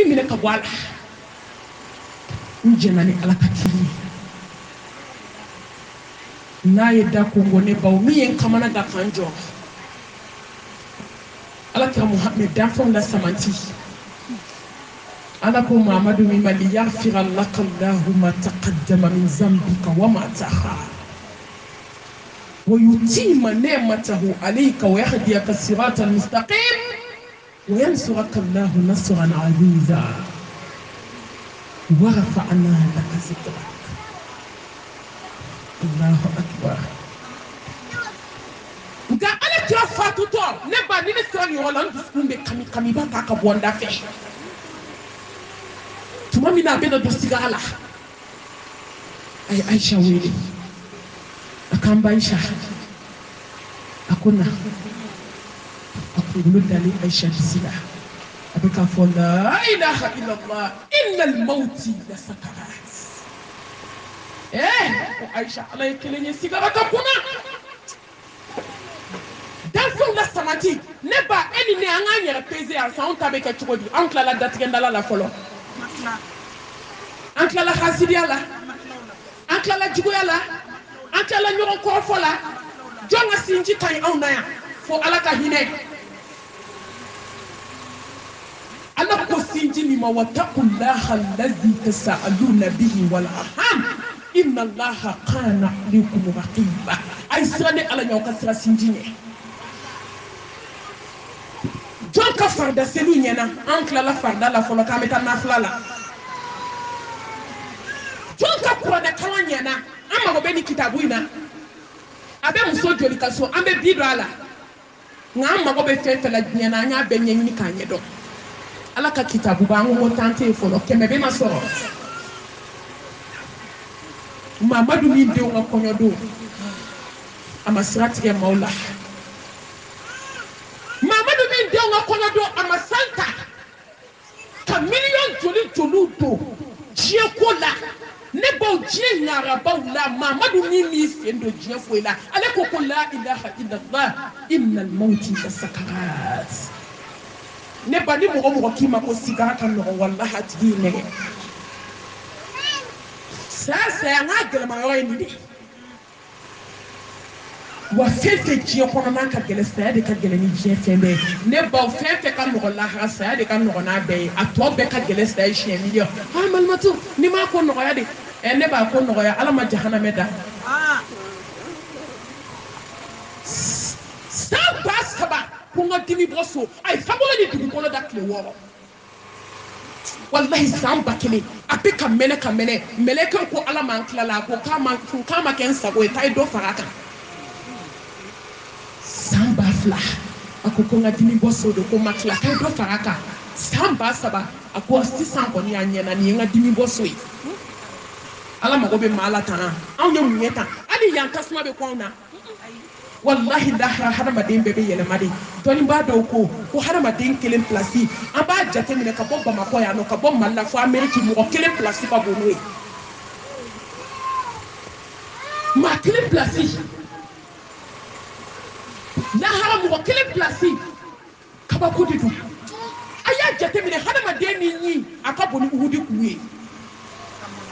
ni minɛ ka bɔ a la n jɛnna ni ala ka kiri n'a ye da kongo ne baw min ye n kamana gan kan jɔ ala kira muhammed danfɛnw la samanti ala ko mamadu min ma liyaghfira laka allahu ma taqaddama min zambika wa ma ta'akhkhara ويتم نعمته عليك ويهديك الصراط المستقيم وينصرك الله نصرا عزيزا ورفعنا لك ذكرك الله اكبر nga ala kira fatutɔ ne ba ni ne sera nin yɔrɔ la n dusukun bɛ kami kami ba k'a ka bɔ n da fɛ tuma min na a bɛ na don sigara la a ye ayisa wele a k'an ba ayisa a ko na a kunkolo dalen ayisa disi la a bɛ k'a fɔ la ilaha illallah innal mawti la sakarat ko ayisa ala ye kelen ye sigara ka kunna danfɛnw la samati ne ba e ni ne an k'an yɛrɛ peze yan sisan anw ta bɛ kɛ cogo di anw tilala datigɛndala la fɔlɔ an tilala hasidiya la an tilala juguya la an tilala ɲɔgɔn kɔrɔfɔ la jɔn ka sinji ka ɲi anw na yan fo ala ka hinɛ ala ko sinji min ma wattaqullaha allazi tasaaluna bihi wal arham inna allaha kana alaykum raqiba ay sira ne ala ɲaw ka sira sinji ɲɛ jɔn ka farida seliw ɲɛna an tilala farida la fɔlɔ k'an bɛ taa nafila la jɔn ka kuranɛ kalan ɲɛna an mago bɛ ni kitabu in na a bɛ muso joli ka so an bɛ bi don a la nka an mago bɛ fɛn fɛn la diɲɛ na an y'a bɛɛ ɲɛɲini k'a ɲɛdɔn ala ka kitabu b'an ko tan tɛ yen fɔlɔ kɛmɛ bɛ na sɔrɔ mamadu min denw ka kɔɲɔ don a ma sira tigɛ maaw la mamadu min denw ka kɔɲɔ don a ma san ta ka miliyɔn joli joliw don diɲɛ ko la ne baw diɲɛ ɲarabaw la mamadu min m'i sen don diɲɛ foyi la ale ko ko la ilaha illallah innal mawti la sakarat ne ba ni mɔgɔ mɔgɔ k'i ma ko sigara ka nɔgɔ walahi a tigi y'i nɛgɛ saya an ka gɛlɛma yɔrɔ ye nin de wa fɛn fɛn diɲɛ kɔnɔ n'a ka gɛlɛn saya de ka gɛlɛn ni diɲɛ fɛn bɛɛ ne baw fɛn fɛn ka nɔgɔ lahara saya de ka nɔgɔ n'a bɛɛ ye a tɔ bɛɛ ka gɛlɛn saya ye siɲɛ miliyɔn malimatu ni m'a ko nɔgɔya de ne b'a ko nɔgɔya ala ma jahanamɛ da san 3000 ko n ka dimi bɔ so a ye sabolo ni dugukolo da tile 6 wallahi san 1000 a bɛ ka mɛnɛ ka mɛnɛ mɛlɛkɛw ko ala m'an tilala a ko k'a ma kɛ n sago ye k'a ye dɔ far'a kan san 2000 a ko n ka dimi bɔ so de ko n ma tila k'a ye dɔ far'a kan san 3000 a ko sisan kɔni y'a ɲɛna nin ye n ka dimi bɔ so ye ala mago bɛ maa la tan anw ye mun ye tan hali yan tasuma bɛ kɔn na wallahi lahara hadamaden bɛɛ bɛ yɛlɛma de dɔnnibaa dɔw ko hadamaden kelen pilasi an b'a jate minɛ ka bɔ bamakɔ yan nɔ ka bɔ mali la fo ameriki mɔgɔ kelen pilasi ka bon n'o ye maa kelen pilasi lahara mɔgɔ kelen pilasi kabako de don a y'a jate minɛ hadamaden ni ɲi a ka bon ni uhudi kulu ye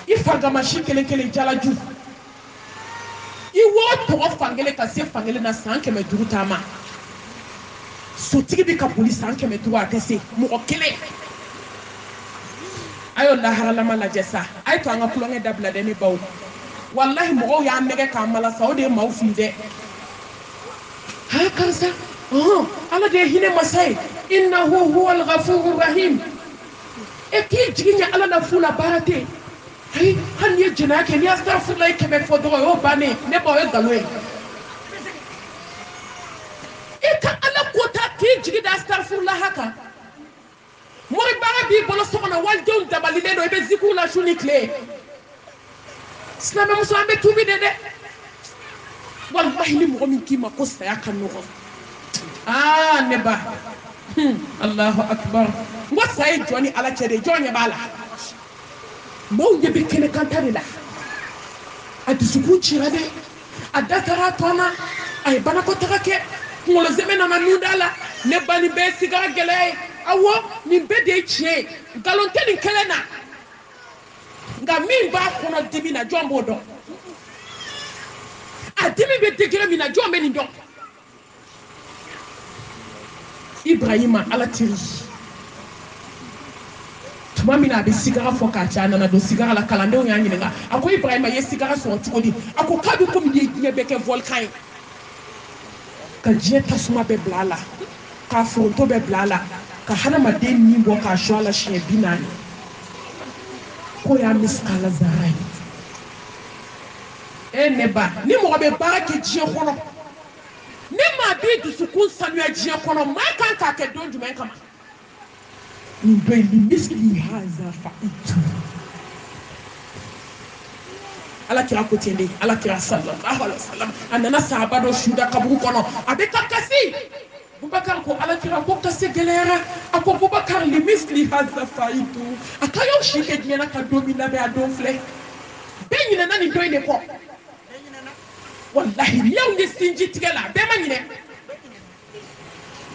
i fangamasi kelen kelen jalaju i wo tɔgɔ fankelen ka se fankelen na san 500 taama sotigi bɛ ka boli san 500 a tɛ se mɔgɔ kelen a y'o laharalama lajɛ sa a ye to an ka kulonkɛ dabila dɛ ne baw wallahi mɔgɔw y'an nɛgɛ k'an mala sa o de ye maaw fili dɛ ha karisa ala de ye hinɛ masa ye innahu huwal ghafurur rahim e k'i jigi ɲɛ ala la fu la baara tɛ yen ayi hali n'i ye jɛnɛya kɛ n'i y'a astaghfirullah 100 fɔ dɔrɔn o y'o bannen ne ba o ye nkalon ye i ka ala kota k'i jigi da astaghfirullah kan mori baara b'i bolo so kɔnɔ walidenw dabalilen don i bɛ zikiw la su ni tile silamɛmuso an bɛ tuubi de dɛ wallahi ni mɔgɔ min k'i ma ko saya ka nɔgɔ ne ba allahu akbar n ko saya ye jɔn ni ala cɛ de jɔn ɲɛ b'a la maaw ɲɛ bɛ kɛnɛ kanta de la a dusukun cira dɛ a da taara a tɔ na a ye banakɔtaga kɛ kunkolo zɛmɛ nana nun da la ne ba nin bɛɛ ye sigara gɛlɛya ye awo nin bɛ de ye tiɲɛ ye nkalon tɛ nin kelen na nka min b'a kɔnɔ dimi na jɔn b'o dɔn a dimi bɛ degré min na jɔn bɛ nin dɔn Ibrahima ala tiri tuma min na a bɛ sigara fɔ k'a cɛ a nana don sigara la kalandenw y'a ɲininka a ko Ibrahima ye sigara sɔrɔ cogo di a ko k'a bɛ komi ni diɲɛ bɛɛ kɛ volcan ye ka diɲɛ tasuma bɛɛ bila a la k'a foronto bɛɛ bila a la ka hadamaden nin bɔ k'a sɔ a la siɲɛ 40 ko y'a miskala zara ye ne ba ni mɔgɔ bɛ baara kɛ diɲɛ kɔnɔ ne maa b'i dusukun sanuya diɲɛ kɔnɔ maa kan k'a kɛ don jumɛn kama nin dɔ in ni miskili haza fa'itu ala kira ko ten de ala kira sallallahu alaihi wasallam a nana sahaba dɔ suda kaburu kɔnɔ a bɛ ka kasi Bubakar ko ala kira ko kasi gɛlɛyara a ko Bubakar li miskili haza fa'itu a ka y'aw si kɛ diɲɛ na ka don min labɛn a don filɛ bɛɛ ɲinɛna nin dɔ in de kɔ wallahi ni y'aw ye sinji tigɛ la bɛɛ ma ɲinɛ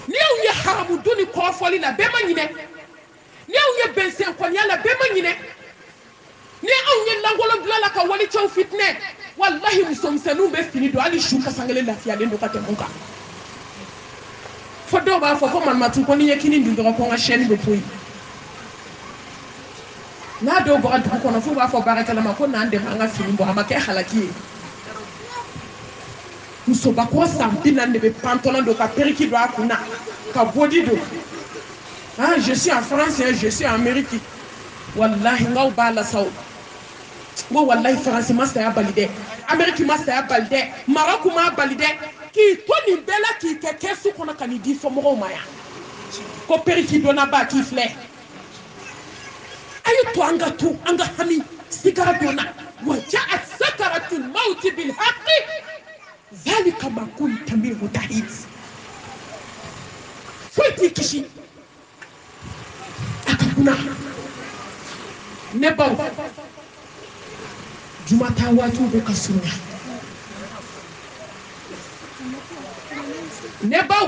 ni y'aw ye haramu dun ni kɔrɔfɔli la bɛɛ ma ɲinɛ ni y'aw ye bɛnsɛnkɔniya la bɛɛ ma ɲinɛ ni aw ye langolon bila la ka walicɛw fitinɛ wallahi musomisɛnninw bɛ fini don hali su kasankelen lafiyalen don ka tɛmɛ u kan fo dɔw b'a fɔ ko malimatu ko ni ye kini dun dɔrɔn ko n ka chaîne bɛ poyi n'a dɔw bɔra dugu kɔnɔ f'u b'a fɔ baarakɛla ma ko n'an dɛmɛ an ka fini bɔ a ma kɛ halaki ye musobakɔ san 40 de bɛ pantalon don ka periki don a kun na ka body don ah je suis en France je suis en Amérique wallahi ngaw b'a la saw ngo wallahi France ma saya bali dɛ Amérique ma saya bali dɛ Maroc ma bali dɛ k'i to nin bɛɛ la k'i kɛ kɛsu kɔnɔ ka nin di somɔgɔw ma yan ko periki donna ba k'i filɛ a ye to an ka hami sigara donna wa ja'at sakaratul mawti bil haqqi zalika ma kunta minhu tahid foyi t'i kisi a ka kunna ne baw juma ta waatiw bɛ ka surunya ne baw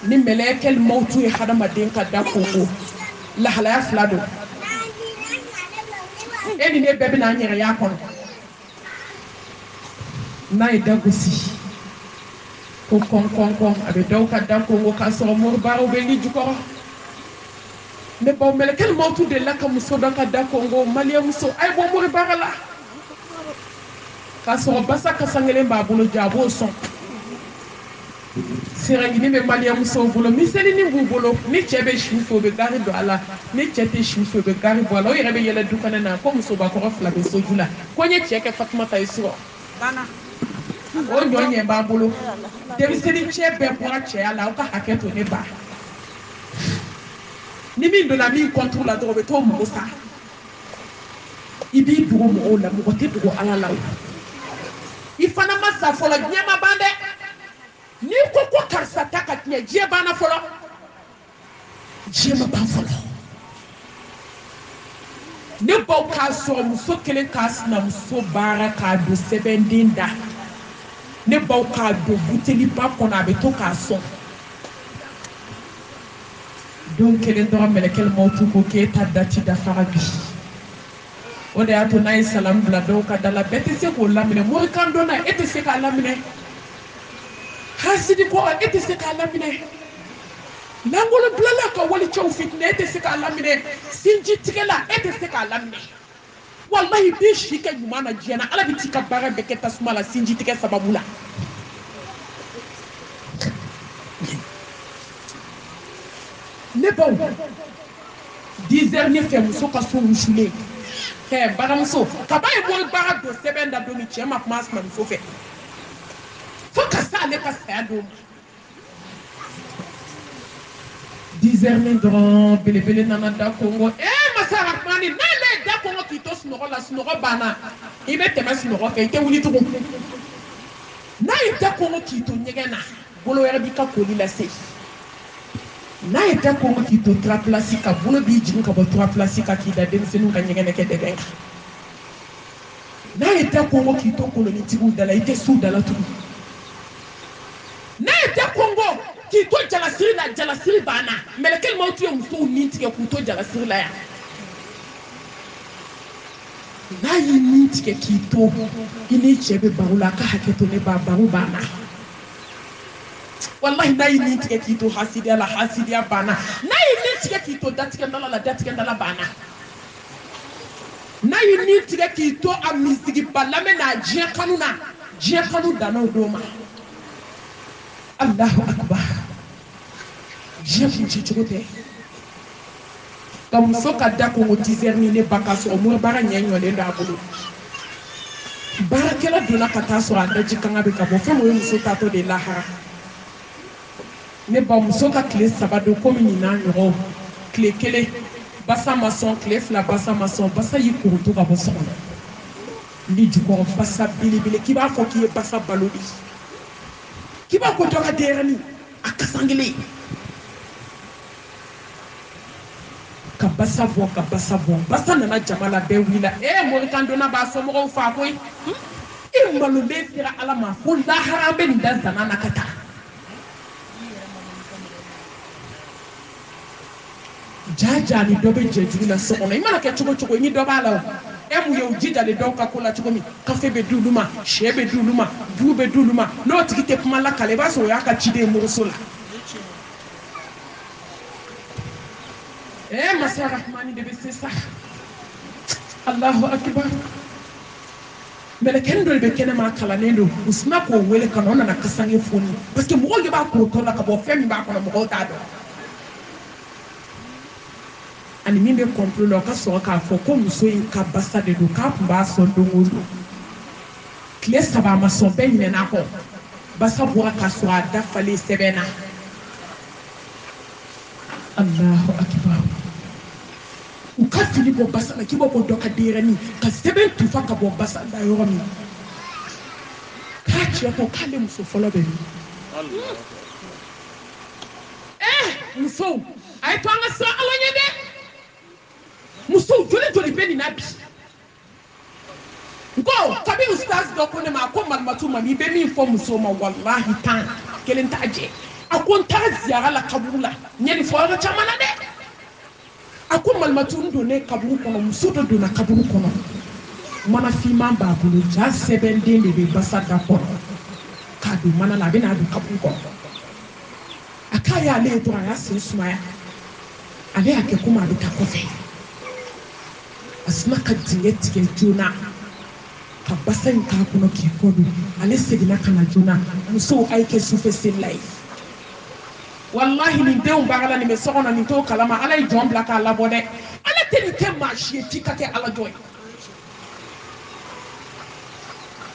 ni mɛlɛkɛl mawtu ye hadamaden ka da kongo lahalaya 2 don e ni ne bɛɛ bɛ n'an yɛrɛ y'a kɔnɔ n'a ye da gosi ko kɔn a bɛ dɔw ka da kongo k'a sɔrɔ moribaaraw bɛ li jukɔrɔ ne baw mɛlɛkɛl mawtu de la ka muso dɔ ka da kongo maliyɛn muso a ye bɔ moribaara la k'a sɔrɔ basa kasankelen b'a bolo ja a b'o sɔn siragini bɛ maliyɛn musow bolo misɛnnin b'u bolo ni cɛ bɛ su fɛ o bɛ gari don a la ni cɛ tɛ su fɛ o bɛ gari bɔ a la o yɛrɛ bɛ yɛlɛ du kɛnɛ na ko musobakɔrɔ 2 bɛ soju la ko n ye cɛ kɛ Fatumata ye surɔ o ɲɔ ɲɛ b'an bolo denmisɛnnin cɛ bɛɛ bɔra cɛya la aw ka hakɛ to ne ba ni min donna min contre la dɔrɔn o bɛ t'o mago sa i b'i dogo mɔgɔw la mɔgɔ tɛ dogo ala la i fana ma sa fɔlɔ diɲɛ ma ban dɛ n'i ko karisa ta ka tiɲɛ diɲɛ banna fɔlɔ diɲɛ ma ban fɔlɔ ne baw k'a sɔrɔ muso kelen k'a sinamuso baara k'a don sɛbɛnden da ne baw k'a don buteliba kɔnɔ a bɛ to k'a sɔn don kelen dɔrɔn mɛlɛkɛl mawtu ko k'e ta dati dafara bi o de y'a to n'a ye salamu bila dɔw ka da la bɛɛ tɛ se k'o laminɛ morikan dɔ na e tɛ se k'a laminɛ hasidi ko e tɛ se k'a laminɛ langolo bilala ka walicɛw fitinɛ e tɛ se k'a laminɛ sinji tigɛla e tɛ se k'a laminɛ wallahi b'i si kɛ ɲuman na diɲɛ na ala bɛ t'i ka baara bɛɛ kɛ tasuma la sinji tigɛ sababu la ne baw 10 heures ne fɛ muso ka so wusulen baramuso kaba ye mori baara don sɛbɛn da don min cɛ ma kuma a sinamuso fɛ fo ka se ale ka saya don ma 10 heures ne dɔrɔn belebele nana da kongo masa rahamani n'ale ye da kongo k'i to sunɔgɔ la sunɔgɔ banna i bɛ tɛmɛ sunɔgɔ fɛ i tɛ wuli tugun n'a ye da kongo k'i to ɲɛgɛn na bolo wɛrɛ b'i ka koli lase n'a ye da kongo k'i to 3 place ka bolo b'i jigin ka bɔ 3 place ka k'i da denmisɛnninw ka ɲɛgɛn kɛ dɛgɛ kan n'a ye da kongo k'i to kolonitigiw da la i tɛ s'u da la tugun n'a ye da kongo k'i to jalasiri la jalasiri banna mɛlɛkɛ mawutu ye musow nin tigɛ k'u to jalasiri la yan n'a y'i nin tigɛ k'i to i n'i cɛ bɛ baro la a ka hakɛ to ne ba baro banna wallahi n'a y'i nin tigɛ k'i to hasidiya la hasidiya banna n'a y'i nin tigɛ k'i to datigɛndala la datigɛndala banna n'a y'i nin tigɛ k'i to a misigiba lamɛn n'a diɲɛ kanu na diɲɛ kanu danna o don ma Allahu akbar diɲɛ kun ci cogo tɛ ka muso ka da kongo 10 heures ni ne ba ka sɔrɔ mun baara ɲɛ ɲɔlen don a bolo baarakɛla donna ka taa sɔrɔ a daji kanga bɛ ka bɔ fɛn o ye muso taatɔ de lahara ne ba muso ka tile 3 don komi ɲinan ɲɔgɔn tile 1 basa ma sɔn tile 2 basa ma sɔn basa y'i koroto ka bɔ so kɔnɔ ni jukɔrɔ basa belebele k'i b'a fɔ k'i ye basa balo de k'i b'a ko dɔ ka denyɛrɛnin a kasangelen ka basa bɔ basa nana jama la bɛɛ wulila morikan donna b'a somɔgɔw fa koyi i malolen sera ala ma fo lahara an bɛ nin da zana na ka taa jaja ni dɔ bɛ jɛ jugu la so kɔnɔ i mana kɛ cogo cogo i ni dɔ b'a la o mun ye u jijalen dɔw ka ko la cogo min kafe bɛ di olu ma sɛ bɛ di olu ma buru bɛ di olu ma n'o tigi tɛ kuma la kale i b'a sɔrɔ o y'a ka ciden moriso la masa rahmani de bɛ se sa Allahu akbar mɛlɛkɛnin dɔ de bɛ kɛnɛma kalannen don u sina k'o wele ka na o nana kasange foni parce que mɔgɔw de b'a korotɔ la ka bɔ fɛn min b'a kɔnɔ mɔgɔw t'a dɔn ani min bɛ complot la o ka sɔrɔ k'a fɔ ko muso in ka basa de don k'a tun b'a sɔn don o don tile 3 a ma sɔn bɛɛ ɲinɛn'a kɔ basa bɔra k'a sɔrɔ a dafalen sɛbɛn na Allahu akbar u ka fini bɔ basa la k'i b'a fɔ dɔ ka denyɛrɛnin ka sɛbɛn tufa ka bɔ basa la yɔrɔ min k'a cɛ ko k'ale muso fɔlɔ bɛ min musow a ye to an ka siran ala ɲɛ dɛ musow joli bɛ nin na bi n ko kabi ustaz dɔ ko ne ma a ko malimatu ma i bɛ min fɔ musow ma walahi 10 kelen t'a jɛ a ko n taara ziyara la kaburu la n ye nin fɔ yɔrɔ caman na dɛ a ko malimatu n donnen kaburu kɔnɔ muso dɔ donna kaburu kɔnɔ mana finman b'a bolo ja sɛbɛnden de bɛ basa da kɔrɔ k'a don mana la a bɛ n'a don kaburu kɔnɔ a k'a y'ale ye dɔrɔn a y'a sen sumaya ale y'a kɛ komi a bɛ taa kɔfɛ a sina ka dingɛ tigɛ joona ka basa in k'a kɔnɔ k'i kɔ don ale seginna ka na joona musow a ye kɛ sufɛ seli la ye wallahi nin denw bagala nin bɛ so kɔnɔ nin t'o kalama ala ye jɔn bila k'a labɔ dɛ ala tɛ nin kɛ maa si ye k'i ka kɛ ala jɔn ye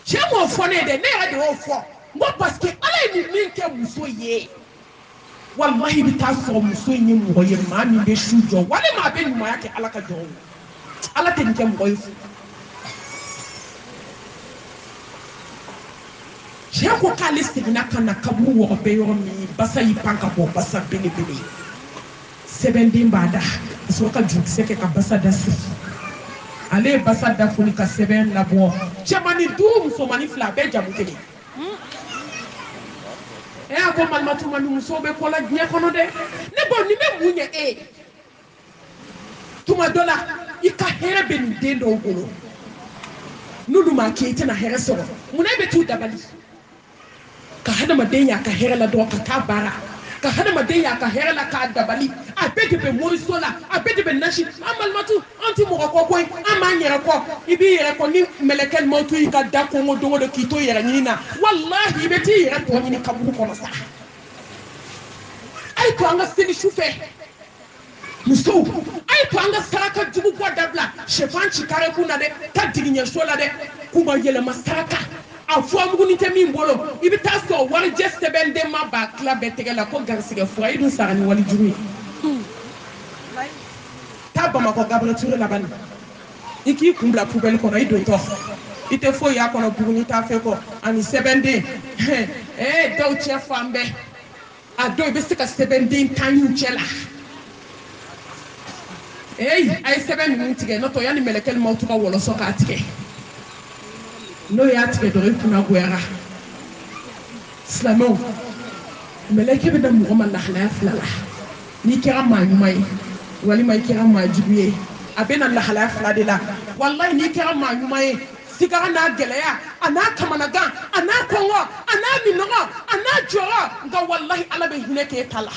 cɛ m'o fɔ ne ye dɛ ne yɛrɛ de y'o fɔ n ko parce que ala ye nin min kɛ muso ye wallahi bɛ taa sɔrɔ muso in ye mɔgɔ ye maa min bɛ su jɔ walima a bɛ ɲumanya kɛ ala ka jɔn ye ala tɛ nin kɛ mɔgɔ ye cɛ ko k'ale seginna ka na kaburu wɔgɔbɛ yɔrɔ min basa y'i pan ka bɔ basa belebele sɛbɛnden b'a da ka sɔrɔ ka jurukisɛ kɛ ka basa da siri ale ye basa da foni ka sɛbɛn labɔ cɛmanin 5 musomanin 2 a bɛɛ jamu kelen a ko malimatu ma ni musow bɛ kɔ la diɲɛ kɔnɔ dɛ ne bɔ nin bɛ mun ɲɛ e ye tuma dɔ la i ka hɛrɛ bɛ nin den dɔw bolo n'olu m'a kɛ i tɛna hɛrɛ sɔrɔ munna e bɛ t'u dabali ka hadamaden y'a ka hɛrɛ la dɔrɔn ka taa baara ka hadamaden y'a ka hɛrɛ la k'a dabali a bɛɛ de bɛ moriso la a bɛɛ de bɛ nasi an malimatu an tɛ mɔgɔ kɔ koyi an b'an yɛrɛ kɔ i b'i yɛrɛ kɔ ni mɛlɛkɛ mawutu y'i ka da kɔngɔ don o don k'i to yɛrɛ ɲini na walahi i bɛ t'i yɛrɛ tɔ ɲini kaburu kɔnɔ sa a ye to an ka seli su fɛ musow a ye to an ka saraka jugu bɔ dabila sɛfan ci kare kun na dɛ ka jigiɲɛso la dɛ k'u ma yɛlɛma saraka a fɔ muguni tɛ min bolo i bɛ taa sɔrɔ warijɛ sɛbɛnden ma b'a tila bɛɛ tɛgɛ la ko garisigɛ fura i dun sara ni wali jugu ye taa bamakɔ Gabriel Ture laban i k'i kun bila poubelle kɔnɔ i dontɔ i tɛ foyi y'a kɔnɔ buguni t'a fɛ kɔ ani sɛbɛnden dɔw cɛ fan bɛɛ a dɔw i bɛ se ka sɛbɛnden 10 y'u cɛ la a ye sɛbɛn ninnu tigɛ n'o tɛ yanni mɛlɛkɛ mawutu ka wɔlɔsɔ k'a tigɛ n'o y'a tigɛ dɔrɔn i kunna goyara silamɛw meleke bɛ da mɔgɔ ma lahalaya fila la n'i kɛra maa ɲuman ye walima i kɛra maa jugu ye a bɛ na lahalaya fila de la walayi n'i kɛra maa ɲuman ye sigara n'a gɛlɛya a n'a kamanagan a n'a kɔngɔ a n'a minɔgɔ a n'a jɔrɔ nka walayi ala bɛ hinɛ k'e ta la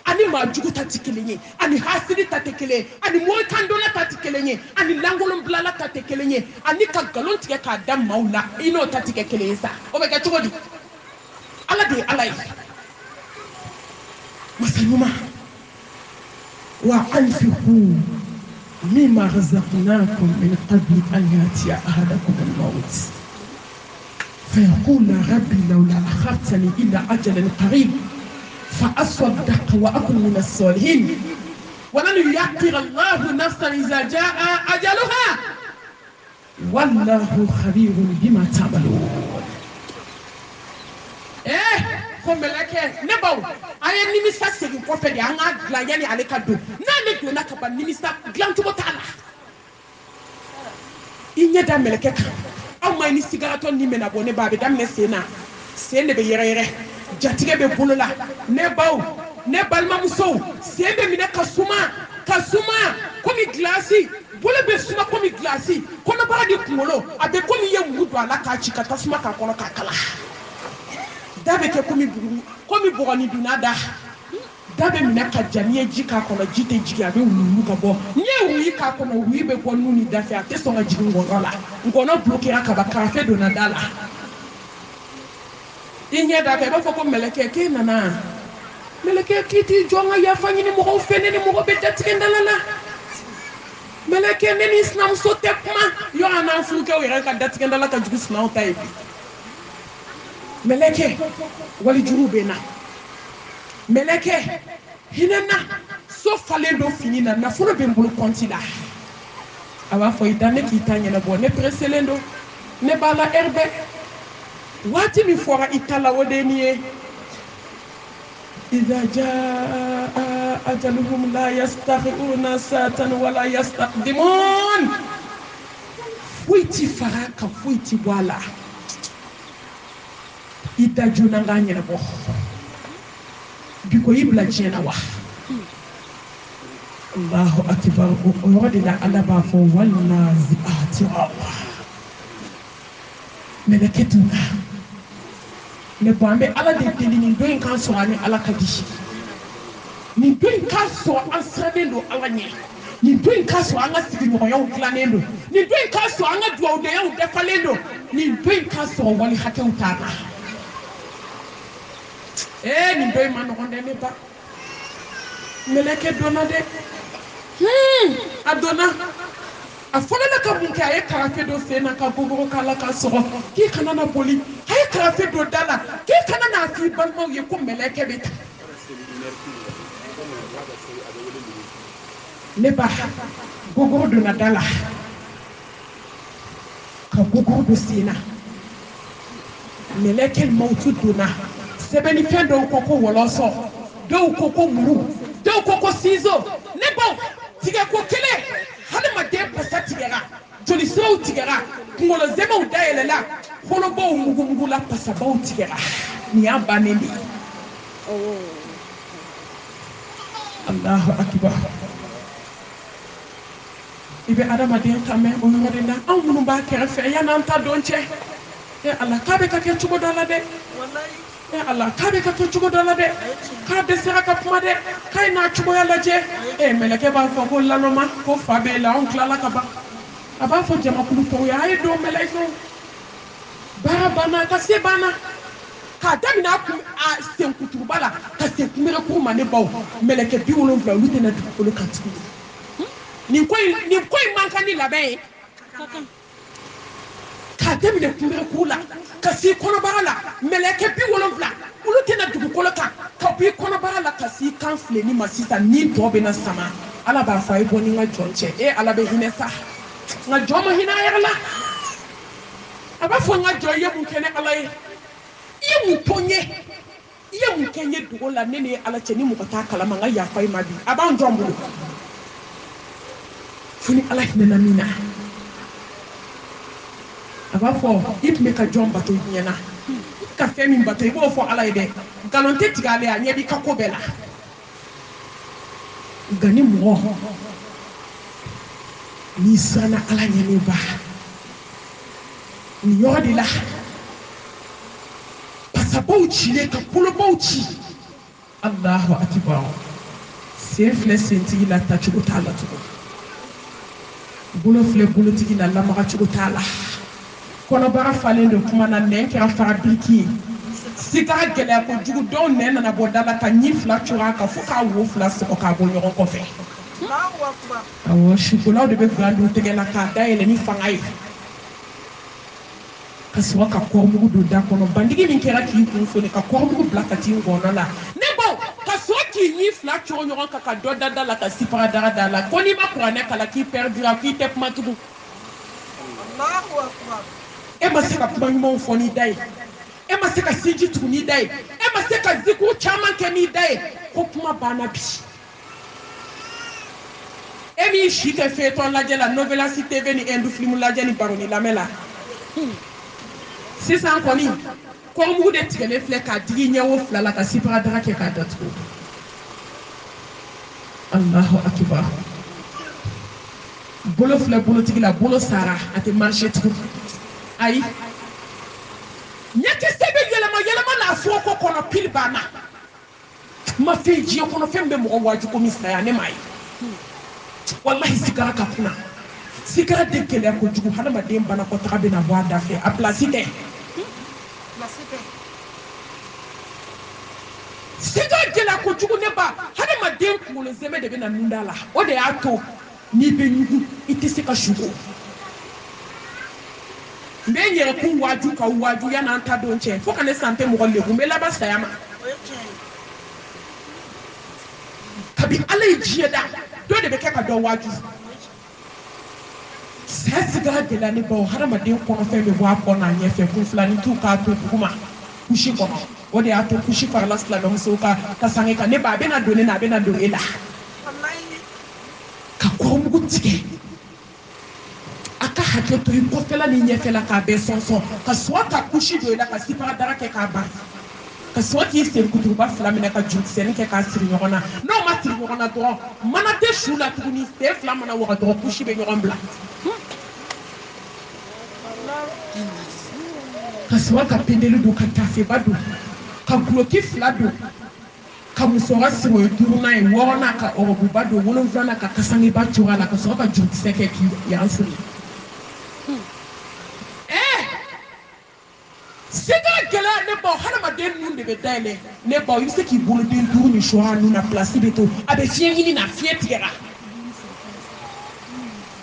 ani maa jugu ta tɛ kelen ye ani hasidi ta tɛ kelen ye ani mɔɔkandonna ta tɛ kelen ye ani lankolon bilala ta tɛ kelen ye ani ka nkalon tigɛ k'a da maaw la i n'o ta tɛ kɛ kelen ye sa o bɛ kɛ cogo di ala de ye ala ye masa ɲuman wa anfiqu mimma razaqnakum min qabli an yatiya ahadakum al-maut فيقول ربي لولا أخرتني إلى أجل قريب فأصدق وأكن من الصالحين ولن يؤخر الله نفسا إذا جاء أجلها والله خبير بما تعملون ko meleke ne baw aye nimisa segin kɔfɛ de an ka dilan yani ale ka don n'ale donna ka ban nimisa dilan cogo t'a la i ɲɛ da meleke kan aw ma ni sigaratɔ ni mɛna bɔ ne ba a bɛ daminɛ sen na sen de bɛ yɛrɛyɛrɛ jatigɛ bɛ bolo la ne baw ne balimamusow sen bɛ minɛ ka suma komi gilasi bolo bɛ suma komi gilasi kɔnɔbara de kunkolo a bɛ komi i ye mugu don a la k'a ci ka tasuma k'a kɔnɔ k'a kala da bɛ kɛ komi bɔgɔni dunna da bɛ minɛ ka ja n'i ye ji k'a kɔnɔ ji tɛ jigin a bɛ wulu ka bɔ n'i ye wuyi k'a kɔnɔ wuyi bɛ bɔ nun ni da fɛ a tɛ sɔn ka jigin ngɔnɔ la ngɔnɔ bulokera ka ban karafe donna da la i ɲɛ da kan i b'a fɔ ko mɛlɛkɛ k'e nana mɛlɛkɛ k'i t'i jɔ n ka yafa ɲini mɔgɔw fɛ ne ni mɔgɔ bɛ datigɛ dala la mɛlɛkɛ ne ni sinamuso tɛ kuma yɔrɔ an n'an furukɛw yɛrɛ ka datigɛ dala ka jugu sinaw ta ye bi mɛlɛkɛ walijuru bɛ na mɛlɛkɛ hinɛ na so falen don fini na nafolo bɛ n bolo kɔnti la a b'a fɔ i da ne k'i ta ɲɛnabɔ ne pereselen don ne b'a la ɛri bɛɛ waati min fɔra i ta la o de ye nin ye إذا جاء أجلهم لا يستخرون ساعة ولا يستقدمون فويتي فراك فويتي والا إذا جونا غاني نبو بيكو يبلا جينا وا الله أكبر وردنا على بافو والنازعات غرقا ملكتنا ne ko an bɛ ala de deli nin don in kan sɔrɔ ani ala ka di nin don in kan sɔrɔ an sirannen don ala ɲɛ nin don in kan sɔrɔ an ka sigiɲɔgɔnyaw dilannen don nin don in kan sɔrɔ an ka duwawudenyaw dafalen don nin don in kan sɔrɔ wali hakɛw t'a la nin don in ma nɔgɔn dɛ ne ba mɛlɛkɛ donna dɛ a donna a fɔlɔ la ka mun kɛ a ye karafe dɔ sen na ka gogoro k'a la k'a sɔgɔ k'i kana na boli a ye karafe dɔ da la k'i kana n'a f'i balimaw ye ko mɛlɛkɛ bɛ ta ne ba gogoro donna da la ka gogoro dɔ sen na mɛlɛkɛ mawutu donna sɛbɛnnifɛn dɔw ko ko wɔlɔsɔ dɔw ko ko muru dɔw ko ko sinzo ne baw tigɛko kelen hadamaden pasa tigɛra jolisiraw tigɛra kunkolo zɛmɛw dayɛlɛla kɔnɔbaw mugumugula pasabaw tigɛra nin y'a bannen de ye Allahu akbar i bɛ adamaden kan mɛn o yɔrɔ de la anw minnu b'a kɛrɛfɛ yan'an ta dɔn cɛ ala k'a bɛ ka kɛ cogo dɔ la dɛ ala k'a bɛ ka kɛ cogo dɔ la dɛ k'a dɛsɛra ka kuma dɛ k'a ye n'a cogoya lajɛ mɛlɛkɛ b'a fɔ ko lanɔma ko fa b'e la anw tilala ka ban a b'a fɔ jamakulu tɔw ye a ye don mɛlɛkɛw baara banna ka se banna k'a daminɛ a sen kuturuba la ka se kunberekuru ma ne baw mɛlɛkɛ 70 olu tɛna dugukolo kan tuguni nin ko in man kan ni labɛn ye k'a daminɛ kunberekuru la ka se kɔnɔbara la mɛlɛkɛ 70 olu tɛna dugukolo kan ka bɔ i kɔnɔbara la ka se kan filɛni ma sisan ni tɔ bɛna sama ala b'a fɔ a ye bɔ ni n ka jɔn cɛ ala bɛ hinɛ sa nka jɔn ma hinɛ a yɛrɛ la a b'a fɔ n ka jɔn i ye mun kɛ ne ala ye i ye mun to n ye i ye mun kɛ n ye dogo la ne ni ala cɛ ni mɔgɔ t'a kalama n ka yafa i ma bi a b'an jɔn bolo fo ni ala hinɛna min na a b'a fɔ i tun bɛ ka jɔn bato ɲɛna ka fɛn min bato i b'o fɔ ala ye dɛ nkalon tɛ tigɛ ale a ɲɛ b'i ka ko bɛɛ la nka ni mɔgɔ n'i siranna ala ɲɛ ne ba nin yɔrɔ de la pasabaw cilen ka bolobaw ci alahu akibar sen filɛ sentigi la tacogo t'a la tugun bolo filɛ bolotigi la lamaga cogo t'a la kɔnɔbara falen de kuma na nɛn kɛra fara biriki ye siga gɛlɛya kojugu dɔw nɛn nana bɔ da la ka ɲi fila coro a kan fo k'a wo fila sɔgɔ k'a bɔ ɲɔgɔn kɔfɛ awɔ sukolaw de bɛ gan don tɛgɛ la k'a dayɛlɛ ni fanga ye ka sɔrɔ ka kɔrɔmugu don da kɔnɔ bandigi min kɛra k'i kun foni ka kɔrɔmugu bila ka t'i ngɔnɔ la ne baw ka sɔrɔ k'i ɲi fila coro ɲɔgɔn kan ka dɔ da la ka sipara da la ko n'i ma kuranɛ kala k'i pɛrdira k'i tɛ kuma tugun e ma se ka kuma ɲumanw fɔ n'i da ye e ma se ka sinji tugu n'i da ye e ma se ka zikuru caman kɛ n'i da ye ko kuma banna bi e m'i si kɛ feuilleton lajɛ la Novelas TV ni Hindu film lajɛ ni baroni lamɛn la sisan kɔni kɔrɔmugu de tigɛlen filɛ k'a digi ɲɛwo fila la ka sipara daga kɛ k'a datugu Allahu akibar bolo filɛ bolotigi la bolo sara a tɛ marché tugun ayi ɲɛkisɛ bɛ yɛlɛma n'a fɔ ko kɔnɔ pili banna ma fɛn diɲɛ kɔnɔ fɛn bɛ mɔgɔ waaju komi saya ne m'a ye wallahi sigara ka kunna sigara de gɛlɛya kojugu hadamaden banakɔtaga bɛ na bɔ a da fɛ a pilasi tɛ sigara gɛlɛya kojugu ne ba hadamaden kunkolo zɛmɛ de bɛ na nun da la o de y'a to n'i bɛ ɲugu i tɛ se ka sugo n bɛ n yɛrɛ kun waaju ka waaju yan'an ta don cɛ fo ka ne san tɛ mɔgɔ legun n bɛ laban saya ma kabi ala ye diɲɛ da dɔ de bɛ kɛ ka dɔ waaju saya sigara gɛlɛya ne baw hadamaden kɔnɔfɛn bɛ bɔ a kɔ n'a ɲɛfɛ kun filanin t'u k'a to duguma kusi kɔnɔ o de y'a to kusi farala silamɛmusow ka sange kan ne ba a bɛna don ne na a bɛna don e la ka kɔrɔmugu tigɛ a ka hakɛ to i kɔfɛla ni ɲɛfɛla k'a bɛɛ sɔnsɔn ka sɔrɔ ka kusi don i la ka sipara dara kɛ k'a ban ka sɔrɔ k'i sen kuturuba fila minɛ ka jurukisɛnin kɛ k'a siri ɲɔgɔn na n'o ma siri ɲɔgɔn na dɔrɔn mana tɛ su la tuguni sen fila mana waga dɔrɔn kusi bɛ ɲɔgɔn bila ka sɔrɔ ka pendeli don ka tafeba don ka guloki fila don ka musɔrɔ siri o ye duurunan ye wɔɔrɔnan ka ɔrɔbuba don wolonfilanan ka kasangiba cogo a la ka sɔrɔ ka jurukisɛ kɛ k'i yan siri sigara gɛlɛya ne baw hadamaden nun de bɛ dayɛlɛ ne baw i bɛ se k'i boloden duuru ni sɔrɔ a nun na pilasi bɛ to a bɛ fiɲɛ ɲini na fiɲɛ tigɛra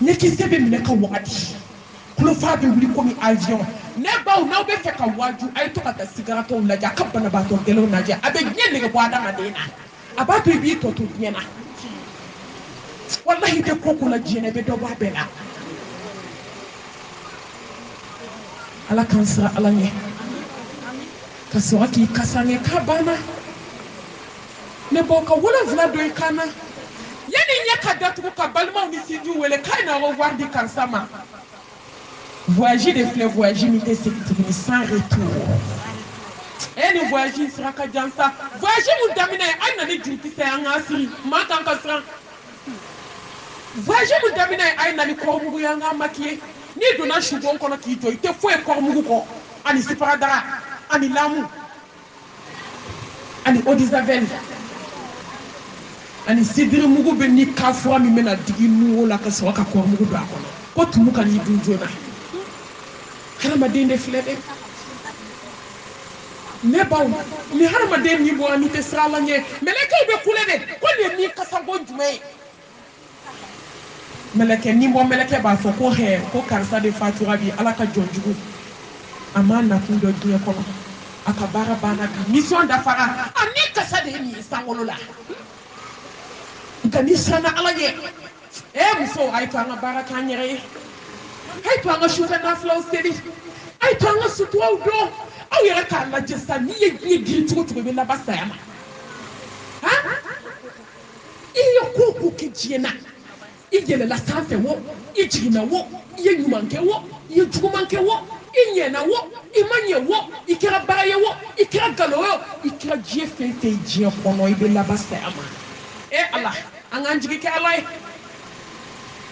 ɲɛkisɛ bɛ minɛ ka wagati kulofa bɛ wuli komi avion ne baw n'aw bɛ fɛ ka waaju a ye to ka taa sigaratɔw lajɛ a ka banabaatɔ gɛlɛnw lajɛ a bɛ diɲɛ nege bɔ adamaden na a b'a to i b'i tɔ to diɲɛ na walahi i tɛ ko ko la diɲɛ na i bɛ dɔ bɔ a bɛɛ la ala k'an siran ala ɲɛ ka sɔrɔ k'i kasange k'a banna ne baw ka wolonfila don i kan na yanni ɲɛ ka datugu ka balimaw ni sinjiw wele k'a ye na aw wari di karisa ma voyage de filɛ voyage min tɛ segin tuguni sans retour ni voyage in sira ka jan sa voyage mun daminɛ a na ni jurukisɛ an k'a siri maa kan ka siran voyage mun daminɛ a na ni kɔrɔmugu ye an k'a maquiller n'i donna subon kɔnɔ k'i jɔ i tɛ foyi kɔrɔmugu kɔ ani siparadara ani lamu ani eau de javel ani sidiri mugu bɛ ni kafura min bɛna digi nuwo la ka sɔrɔ ka kɔrɔmugu don a kɔnɔ ko tumu ka n'i dun joona hadamaden de filɛ dɛ ne baw ni hadamaden min bɔra n'i tɛ siran ala ɲɛ mɛlɛkɛw bɛ kule de ko nin ye min kasabɔ jumɛn ye mɛlɛkɛ ni bɔ mɛlɛkɛ b'a fɔ ko hɛ ko karisa de fatura bi ala ka jɔn jugu a ma nakun dɔ diɲɛ kɔnɔ a ka baara banna ka mission dafara a ni kasa de ye nin ye sankolo la nka ni siranna ala ɲɛ musow a ye to an ka baara k'an yɛrɛ ye a ye to an ka sufɛ nafilaw seri a ye to an ka suturaw dɔn aw yɛrɛ k'a lajɛ sisan n'i ye diɲɛ girin cogo cogo i bɛ laban saya ma i ye ko o ko kɛ diɲɛ na i yɛlɛla sanfɛ wo i jiginna wo i ye ɲuman kɛ wo i ye juguman kɛ wo inyena wo imanye wo ikira baraye wo ikira galoyo ikira jie fente jie kono ibe labasa ama Allah anganjigi ke Allah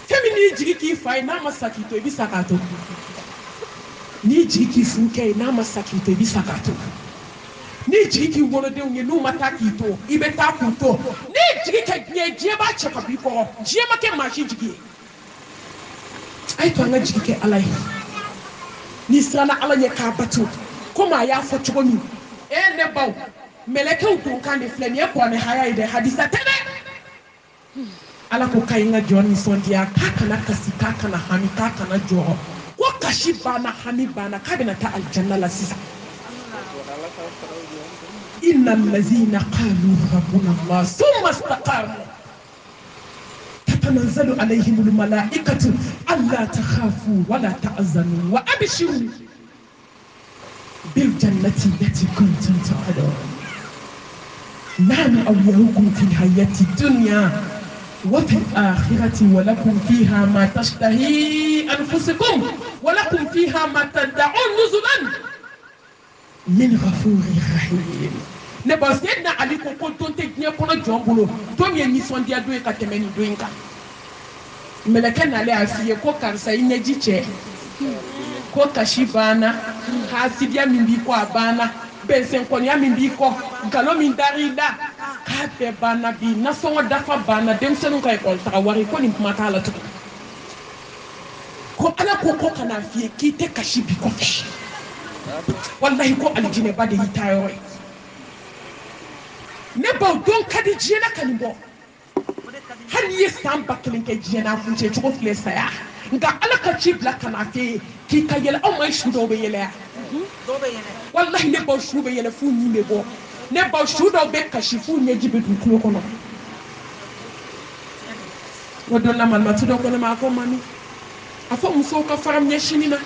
femini jigi ki fai na masakito ibi sakato ni jigi ki funke na masakito ibi sakato ni jigi ki wono de unye no mataki to ibe ta kuto ni jigi ke jie ba cheka bi ko jie make machi jigi ai to anga jigi ke Allah ni sana Allah nye ka batu koma ya fo chogomi ne baw meleke utun kan de fleni e ko ne haya ide hadisa tene ala ko kayinga joni sondia kakana kasi kakana hami kakana joro ko kashi bana hami bana kabina ta aljanna la sisa innal ladzina qalu rabbuna allah thumma istaqamu tatanazzalu alayhimul malaikatu alla takhafu wa la tahzanu wa abshiru bil jannati allati kuntum tu'adun nahnu awliyaukum fil hayati dunya وفي الآخرة ولكم فيها ما تشتهي أنفسكم ولكم فيها ما تدعون نزلا من غفور رحيم نبا سيدنا علي كون تونتي كونا جومبولو توم يميسون ديا دوي كاتمني دوينكا ملكن علي افيه كو كارسا ينجي تشي كو كاشيبانا حاسيديا ميمبي كو abana bensen konya mimbi ko galo min darida kape bana bi na songo dafa bana dem senu kay ko ta wari ko ni mata la to ko ana ko kana fi ki te kashi bi ko wallahi ko aljine ba de hitayo ne ba don kadi jina kanimbo har yi sam bakelin ke jina funce ko fle saya nga alaka chibla kana fi ki kayela o mai shudo be yele wallahi ne ba shube yele fu ni me bo ne ba shudo be kashifu ne jibe du kulo kono wadonna mal matudo kono ma ko mami afo muso ka faram nya shinina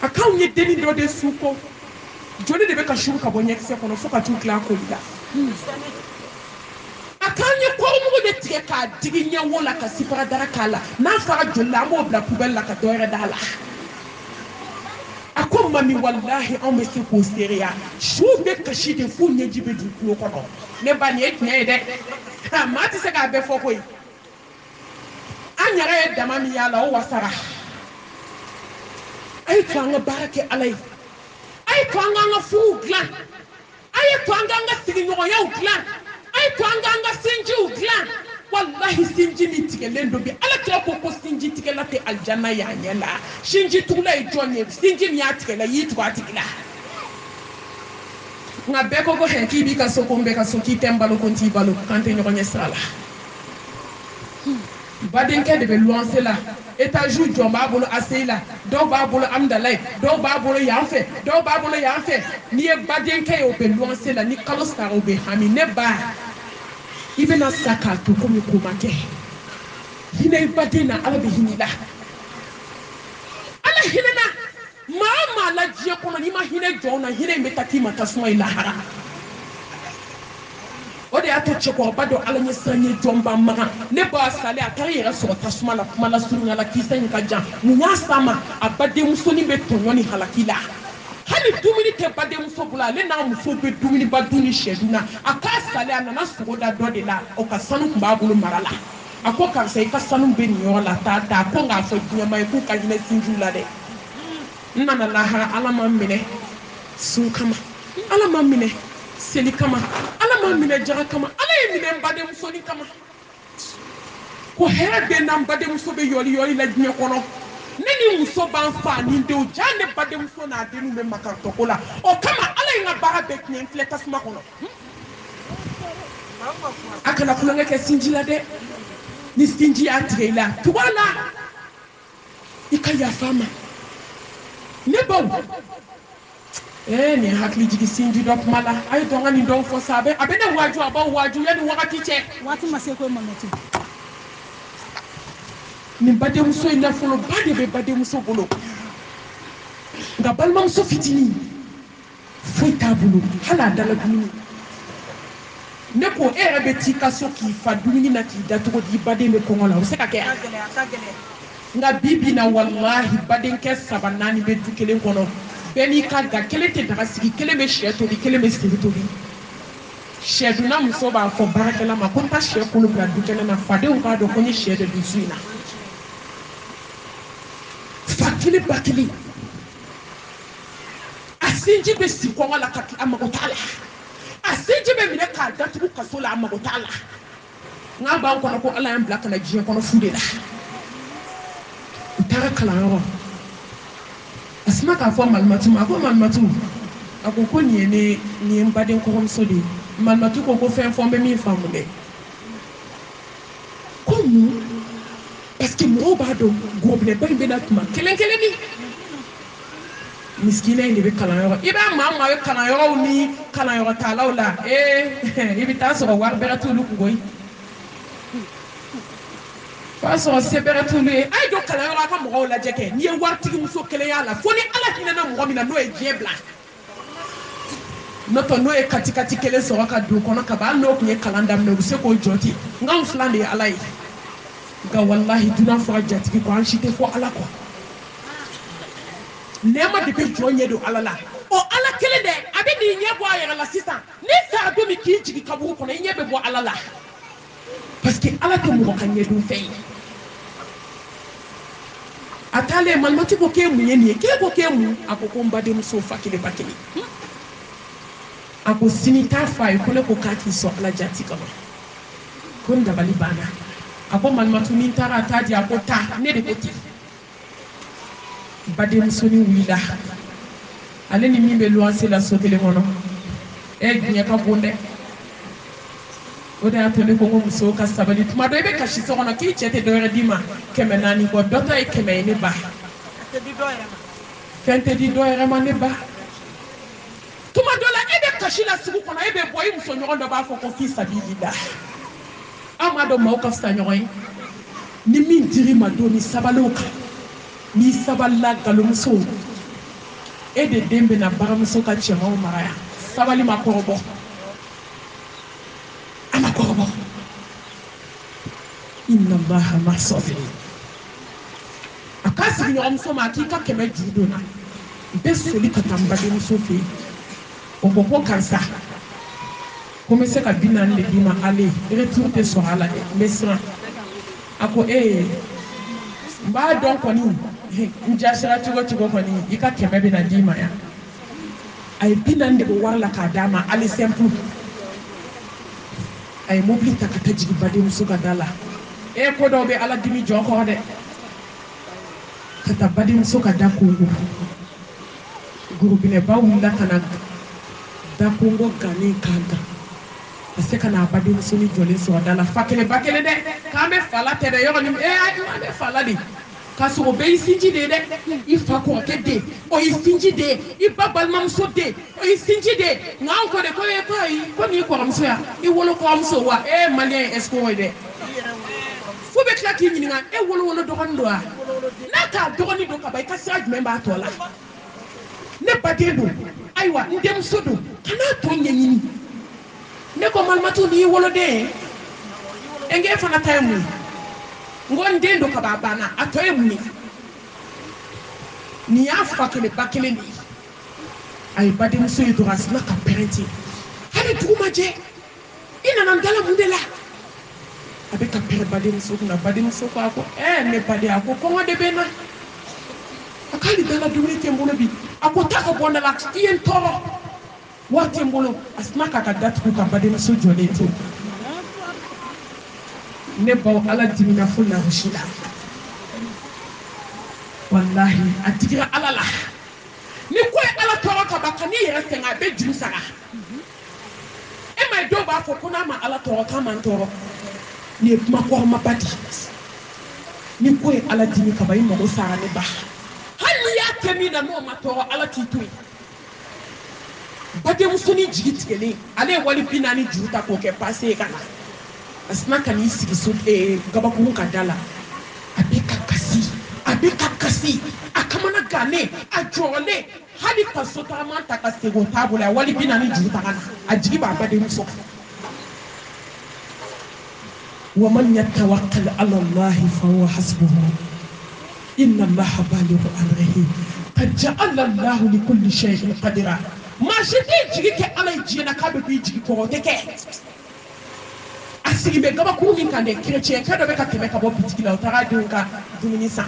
akaw nye deni do de suko joni de be kashifu ka bo nyekse kono fo ka tu kla ko ida akanye ko mu de tie ka digi nya wola ka sifara dara kala na fara jolla mo bla poubelle ka doore dala ako mami wallahi on me se posteria shube kashi de fu ne jibe du kulo kono ne ba ne tne de ha mati se ka be fo koy anyara e dama mi yala o wasara ay to anga barake alay ay to anga fu glan ay to anga sigi nyogo yaw glan ay to anga sinji glan wallahi sinji ni tikelendo bi ala kila ko sinji tikela te aljanna ya nyela sinji tula e jonye sinji mi atikela yitu atikela nga beko go henki bi ka soko mbe ka soki tembalo konti balo kante nyoko nyesala badenke de be luanse la etajou jomba bolo asela do ba bolo amdalay do ba bolo yanfe do ba bolo yanfe ni e badenke o be luanse la ni kalo staro be hami ne ba ibena saka to komi komake hina ibadena ala be hinila ala hinana mama la je kono ni ma hine jona hine metaki matasuma ilahara ode ato cheko bado ala nyesanye jomba maga ne ba sale akari ra so tasuma la kuma la sunya la kisanya ka jan munya sama abade musoni be tonyoni halakila hani dumuni te bade muso bula le na muso be dumuni baduni sheduna akasale anana sogoda dode la o ka sanu kumba bulu marala akoka sai ka sanu be nyola ta ko nga fo nyama ku ka nyine sinjula de nana lahara ala mamine sun kama ala mamine seli kama ala mamine jara kama ala yemine bade muso ni kama ko hebe na bade muso be yoli la dnya kono neni muso ban fa ni de o jane bade muso na de nu me makarto kola o kama ala nga bara be knen fleta suma kono akana kulanga ke sinjila de ni sinji atrela tuwala ikaya fama ne baw ni hakli jigi sinji dop mala ay to ngani don fo sabe abena waju aba waju yani wakati che watu maseko mameti ni bade muso ina folo bade be bade muso bolo nga balma muso fitini foi tabulo hala dala dumini ne ko rebe tika so ki fa dumini na ki datugo di bade me ko ngola o se ka ke nga bibi na wallahi badenkɛ 3 4 bɛ du kelen kɔnɔ bɛɛ n'i ka ga kelen tɛ daga sigi kelen bɛ sɛ tobi kelen bɛ siri tobi sɛdunna muso b'a fɔ baarakɛla ma ko n ta sɛ kolo bila du kelen na fadenw k'a dɔn ko n ye sɛ de dun su in na fa kelen ba kelen a sinji bɛ si kɔngɔ la a mago t'a la a sinji bɛ minɛ k'a datugu kaso la a mago t'a la n'a b'an kɔnɔ ko ala y'an bila ka na diɲɛ kɔnɔ fu de la u taara kalanyɔrɔ Asma k'a fɔ Malimatu ma a ko Malimatu a ko nin ye n baden kɔrɔmuso de ye Malimatu ko fɛn fɔ n bɛ min faamu dɛ ko mun parce que mɔgɔw b'a dɔn gorobinɛba in bɛna tuma kelen kelenni miskina in de bɛ kalanyɔrɔ i b'a maa bɛ kalanyɔrɔw ni kalanyɔrɔ taalaw la i bɛ taa sɔrɔ wari bɛrɛ t'olu kun koyi b'a sɔrɔ se bɛrɛ t'olu ye a ye don kalanyɔrɔ a ka mɔgɔw lajɛ kɛ n'i ye waritigi muso kelen y'a la fo ni ala hinɛna mɔgɔ min na n'o ye diɲɛ bila n'o tɛ n'o ye kati kelen sɔrɔ ka don kɔnɔ ka ban n'o tun ye kalan daminɛ u bɛ se k'o jɔ ten nka filan de ye ala ye nka walahi dunan fɔra jatigi kɔ an si tɛ fɔ ala kɔ nɛɛma de bɛ jɔn ɲɛ don ala la o ala kelen dɛ a bɛ n'i ɲɛ bɔ a yɛrɛ la sisan ni sara don min k'i jigin kaburu kɔnɔ i ɲɛ bɛ bɔ ala la parce que ala tɛ mɔgɔ ka ɲɛdon fɛn ye a taalen Malimatu ko k'e mun ye nin ye k'e ko k'e mun a ko n badenmuso fa kelen ba kelen a ko sini t'a fɔ a ye ko ne ko k'a k'i sɔn ala jati kama ko n dabali banna a ko Malimatu ni n taara a t'a di a ko taa ne de ko ten badenmusonin wulila ale ni min bɛ luwanse la so kelen kɔnɔ diɲɛ ka bon dɛ o de y'a to ne ko n ko musow ka sabali tuma dɔ i bɛ kasi so kɔnɔ k'i cɛ tɛ dɔwɛrɛ d'i ma 400 kɔ dɔ ta ye 100 ye ne ba fɛn tɛ di dɔ yɛrɛ ma ne ba tuma dɔ la e bɛ kasi la sugu kɔnɔ e bɛ bɔ i muso ɲɔgɔn dɔ b'a fɔ ko f'i sabili la an m'a dɔn maaw ka fisa ɲɔgɔn ye ni min dir'i ma don ni sabaliw kan n'i sabalila nkalonmusow e de den bɛna baramuso ka cɛmanw mara yan sabali ma kɔrɔbɔ a ma kɔrɔbɔ inna allaha ma'a sabirin a k'a sigiɲɔgɔnmuso ma a k'i ka 100 juru don na n bɛ soli ka taa n badenmuso fɛ yen o ko karisa ko n bɛ se ka 40 de d'i ma ale retour tɛ sɔrɔ a la dɛ n bɛ siran a ko n b'a dɔn kɔni n jasira cogo kɔni i ka 100 bɛna d'i ma yan a ye 40 de bɔ wari la k'a d'a ma ale simple a ye mobili ta ka taa jigin badenmuso ka da la ko dɔw bɛ ala dimi jɔ kɔrɔ dɛ ka taa badenmuso ka da kongo gorobinɛba wulila ka na da kongo gannen kan kan ka se ka na badenmuso ni jɔlen sɔrɔ da la fa kelen ba kelen dɛ k'an bɛ fala tɛ dɛ yɔrɔ ni an bɛ fala de k'a sɔrɔ o bɛɛ y'i sinji de ye dɛ i fa kɔrɔkɛ den o y'i sinji de ye i ba balimamuso den o y'i sinji de ye nka anw ko de ko ko ayi ko nin y'i kɔrɔmuso ya i wolo kɔrɔmuso wa maliyɛn ye escroc ye dɛ fo bɛ tila k'i ɲininka e wolo dɔgɔnin don wa n'a k'a dɔgɔnin don ka ban i ka sira jumɛn b'a tɔ la ne baden don ayiwa n denmuso don kan'a tɔ ɲɛɲini ne ko Malimatu n'i y'i woloden ye n k'e fana ta ye mun ye n ko n den don ka ban a banna a tɔ ye mun ye nin y'a fa kelen ba kelen de ye a ye badenmuso ye dɔrɔn a sina ka pɛrɛn hali dugu ma jɛ i nana n dala mun de la a bɛ ka pɛrɛn badenmuso kunna badenmuso ko a ko ne baden a ko kɔngɔ de bɛ n na a k'ale dala dumuni tɛ n bolo bi a ko taa ka bɔ n da la i ye n tɔɔrɔ wari tɛ n bolo a sina k'a ka datugu ka badenmuso jɔlen to ne baw ala dimina fo lagosi la wallahi a digira ala la ni ko ye ala tɔɔrɔ ka ban ka n'i yɛrɛ sɛgɛn a bɛ juru sara e ma ye dɔw b'a fɔ ko n'a ma ala tɔɔrɔ k'a man tɔɔrɔ nin ye kuma kɔrɔmaba di ni ko ye ala dimi ka ban i mago sara ne ba hali n'i y'a kɛ min na n'o ma tɔɔrɔ ala t'i to yen badenmusonin jigi tigɛlen ale ye wali 40 juru ta k'o kɛ pase ye ka na a sina ka n'i sigi so gabakuru ka da la a bɛ ka kasi a kamana gannen a jɔrɔlen hali ka sotarama ta ka segin o t'a bolo a wali 40 juru ta ka na a jigi b'a badenmuso kan wa man yatawakkal ala allahi fa huwa hasbuhu inna allaha balighu amrihi qad ja'ala allahu li kulli shay'in qadira ma shite jigi ke ala jina ka be jigi ko te ke asigi be gaba ku min kande chrétien ka do be ka teme ka bo pitiki la utara dunka dumini sa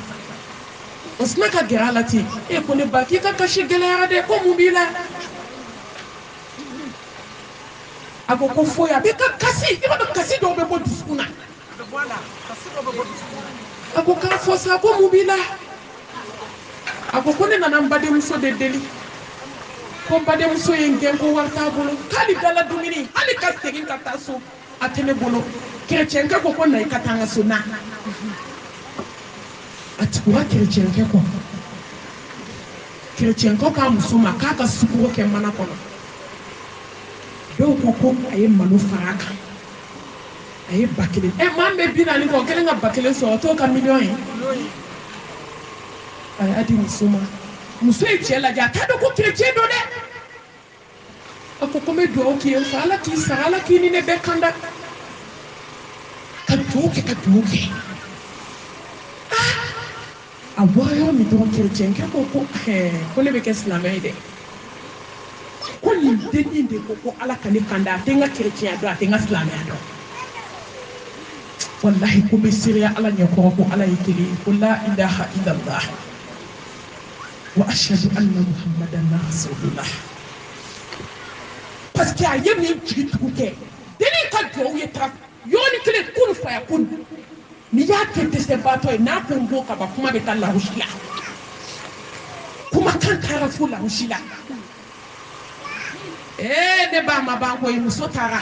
osma ka geralati e ko ne baki ka kashi gelera de ko mubila ako ko foya be ka kasi e ba kasi do be bo diskuna ako ka fosa ko mubila ako ko ne nana mbade muso de deli ko mbade muso yengen ko warta bolo kali dala dumini ali ka segin ka taso atene bolo chrétien ka ko na ikatanga sona atukura chrétien ko ka musuma ka ka sukuro ke mana kono do ko aye manu faraka aye bakile e mambe bina ni ko kelenga bakile so to ka million ay adi musuma muso e chela ja ta do ko chrétien do de ako kome do ki en sala ki ni ne be kanda ka doke a wayo mi do chrétien ko ne be ke islamé de ko ni deni de ko ala kan kanda tenga chrétien do tenga islamé do wallahi ko be siriya ala nya ko ala yitiri ko la ilaha illallah wa ashhadu anna muhammadan rasulullah parce que aye mi jigi tuke deni ka do yetra yoni kile kun fa yakun ni ya kente se bato na kongo ka ba kuma be talla rushila kuma kan tara fula rushila ne ba ma ba ko muso tara